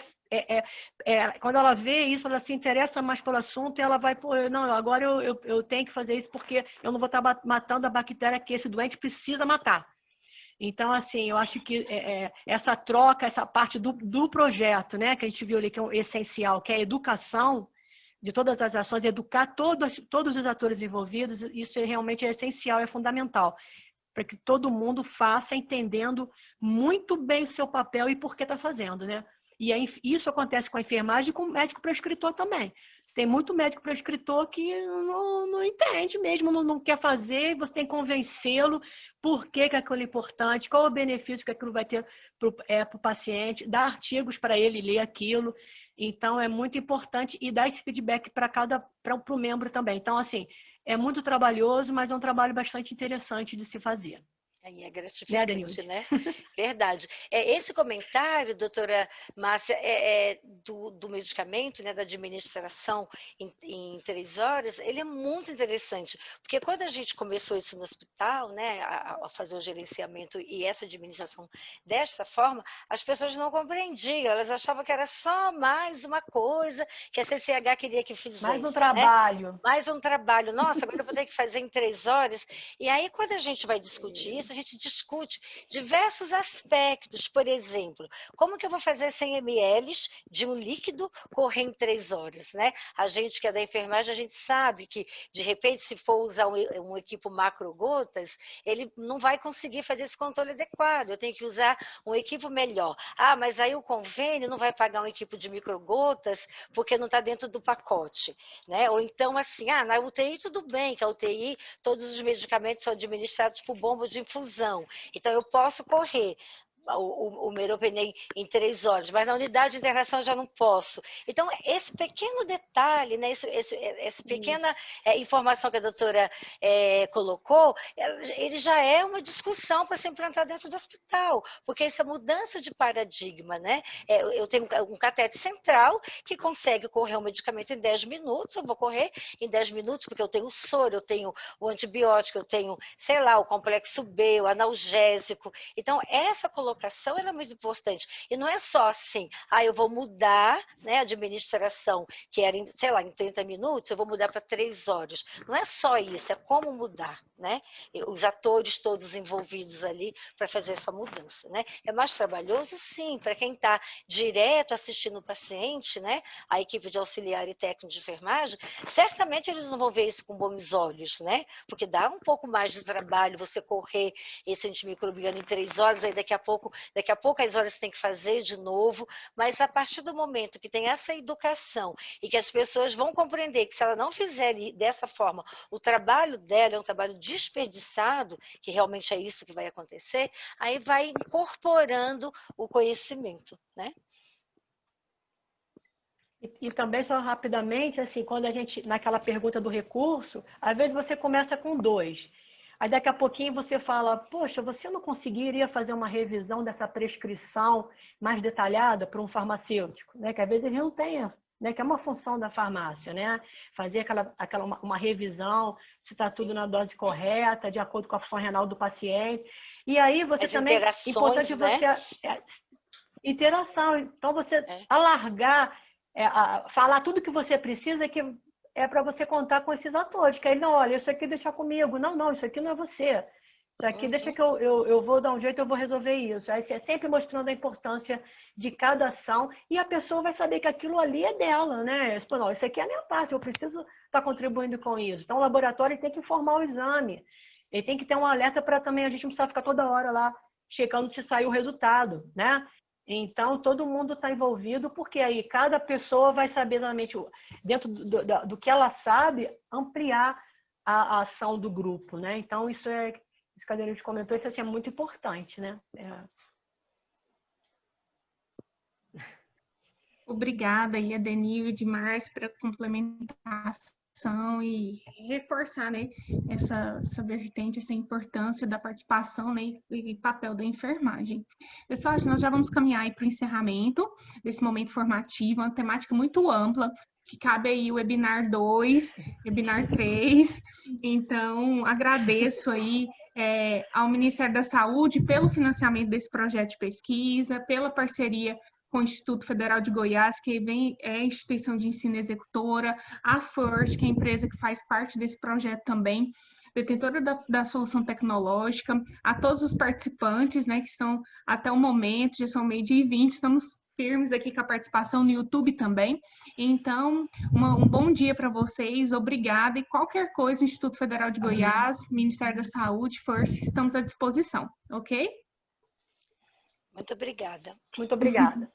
quando ela vê isso, ela se interessa mais pelo assunto e ela vai, não, agora eu tenho que fazer isso porque eu não vou estar matando a bactéria que esse doente precisa matar. Então, assim, eu acho que essa troca, essa parte do projeto, né, que a gente viu ali que é essencial, que é a educação de todas as ações, educar todos os atores envolvidos, isso realmente é essencial, é fundamental, para que todo mundo faça entendendo muito bem o seu papel e por que está fazendo, né? E aí, isso acontece com a enfermagem e com o médico prescritor também. Tem muito médico prescritor que não entende mesmo, não quer fazer, você tem que convencê-lo por que aquilo é importante, qual o benefício que aquilo vai ter para o paciente, dar artigos para ele ler aquilo. Então, é muito importante e dar esse feedback para o membro também. Então, assim, é muito trabalhoso, mas é um trabalho bastante interessante de se fazer. Aí é gratificante, né? Verdade. Esse comentário, doutora Márcia, do medicamento, né, da administração em 3 horas, ele é muito interessante, porque quando a gente começou isso no hospital, né, a fazer o gerenciamento e essa administração desta forma, as pessoas não compreendiam, elas achavam que era só mais uma coisa que a CCH queria que fizesse. Mais um trabalho. Né? Mais um trabalho. Nossa, agora eu vou ter que fazer em 3 horas. E aí, quando a gente vai discutir isso, a gente discute diversos aspectos. Por exemplo, como que eu vou fazer 100 ml de um líquido correr em 3 horas, né? A gente que é da enfermagem, a gente sabe que, de repente, se for usar um equipo macrogotas, ele não vai conseguir fazer esse controle adequado. Eu tenho que usar um equipo melhor. Ah, mas aí o convênio não vai pagar um equipo de microgotas porque não está dentro do pacote, né? Ou então, assim, na UTI tudo bem, que a UTI, todos os medicamentos são administrados por bombas de infusão. Então, eu posso correr o meropenem em 3 horas, mas na unidade de internação eu já não posso. Então, esse pequeno detalhe, né, essa pequena informação que a doutora colocou, ele já é uma discussão para se implantar dentro do hospital, porque essa mudança de paradigma, né? Eu tenho um catéter central que consegue correr um medicamento em 10 minutos, eu vou correr em 10 minutos, porque eu tenho o soro, eu tenho o antibiótico, eu tenho, sei lá, o complexo B, o analgésico. Então, essa colocação ela é muito importante. E não é só assim, eu vou mudar, né, a administração, que era, sei lá, em 30 minutos, eu vou mudar para 3 horas. Não é só isso, é como mudar, né? Os atores todos envolvidos ali para fazer essa mudança, né? É mais trabalhoso, sim, para quem está direto assistindo o paciente, né? A equipe de auxiliar e técnico de enfermagem, certamente eles não vão ver isso com bons olhos, né? Porque dá um pouco mais de trabalho você correr esse antimicrobiano em 3 horas, aí daqui a pouco as horas você tem que fazer de novo, mas a partir do momento que tem essa educação e que as pessoas vão compreender que se ela não fizer dessa forma, o trabalho dela é um trabalho desperdiçado, que realmente é isso que vai acontecer, aí vai incorporando o conhecimento, né? E também, só rapidamente, assim, quando a gente, naquela pergunta do recurso, às vezes você começa com 2. Aí daqui a pouquinho você fala, poxa, você não conseguiria fazer uma revisão dessa prescrição mais detalhada para um farmacêutico, né? Que às vezes ele não tem, né? Que é uma função da farmácia, né? Fazer uma revisão, se está tudo na dose correta, de acordo com a função renal do paciente. E aí você as também, importante você interação. Então você alargar, falar tudo que você precisa, que é para você contar com esses atores, que aí, não, olha, isso aqui deixa comigo. Não, isso aqui não é você. Isso aqui deixa que eu vou dar um jeito, eu vou resolver isso. Aí você é sempre mostrando a importância de cada ação e a pessoa vai saber que aquilo ali é dela, né? Não, isso aqui é a minha parte, eu preciso estar contribuindo com isso. Então, o laboratório tem que informar o exame. Ele tem que ter um alerta para também a gente não precisar ficar toda hora lá checando se saiu o resultado, né? Então, todo mundo está envolvido, porque aí cada pessoa vai saber exatamente, dentro do que ela sabe, ampliar a ação do grupo, né? Então, isso que a Denise comentou, isso assim, é muito importante, né? Obrigada aí, Adenir, demais para complementação e reforçar, né, essa vertente, essa importância da participação, né, e papel da enfermagem. Pessoal, nós já vamos caminhar para o encerramento desse momento formativo, uma temática muito ampla, que cabe aí o webinar 2, webinar 3. Então, agradeço aí ao Ministério da Saúde pelo financiamento desse projeto de pesquisa, pela parceria com o Instituto Federal de Goiás, que é a instituição de ensino executora, a FIRST, que é a empresa que faz parte desse projeto também, detentora da solução tecnológica, a todos os participantes, né, que estão até o momento, já são meio-dia e 20, estamos firmes aqui com a participação no YouTube também. Então, um bom dia para vocês, obrigada, e qualquer coisa, Instituto Federal de Goiás, Ministério da Saúde, FIRST, estamos à disposição, ok? Muito obrigada. Muito obrigada.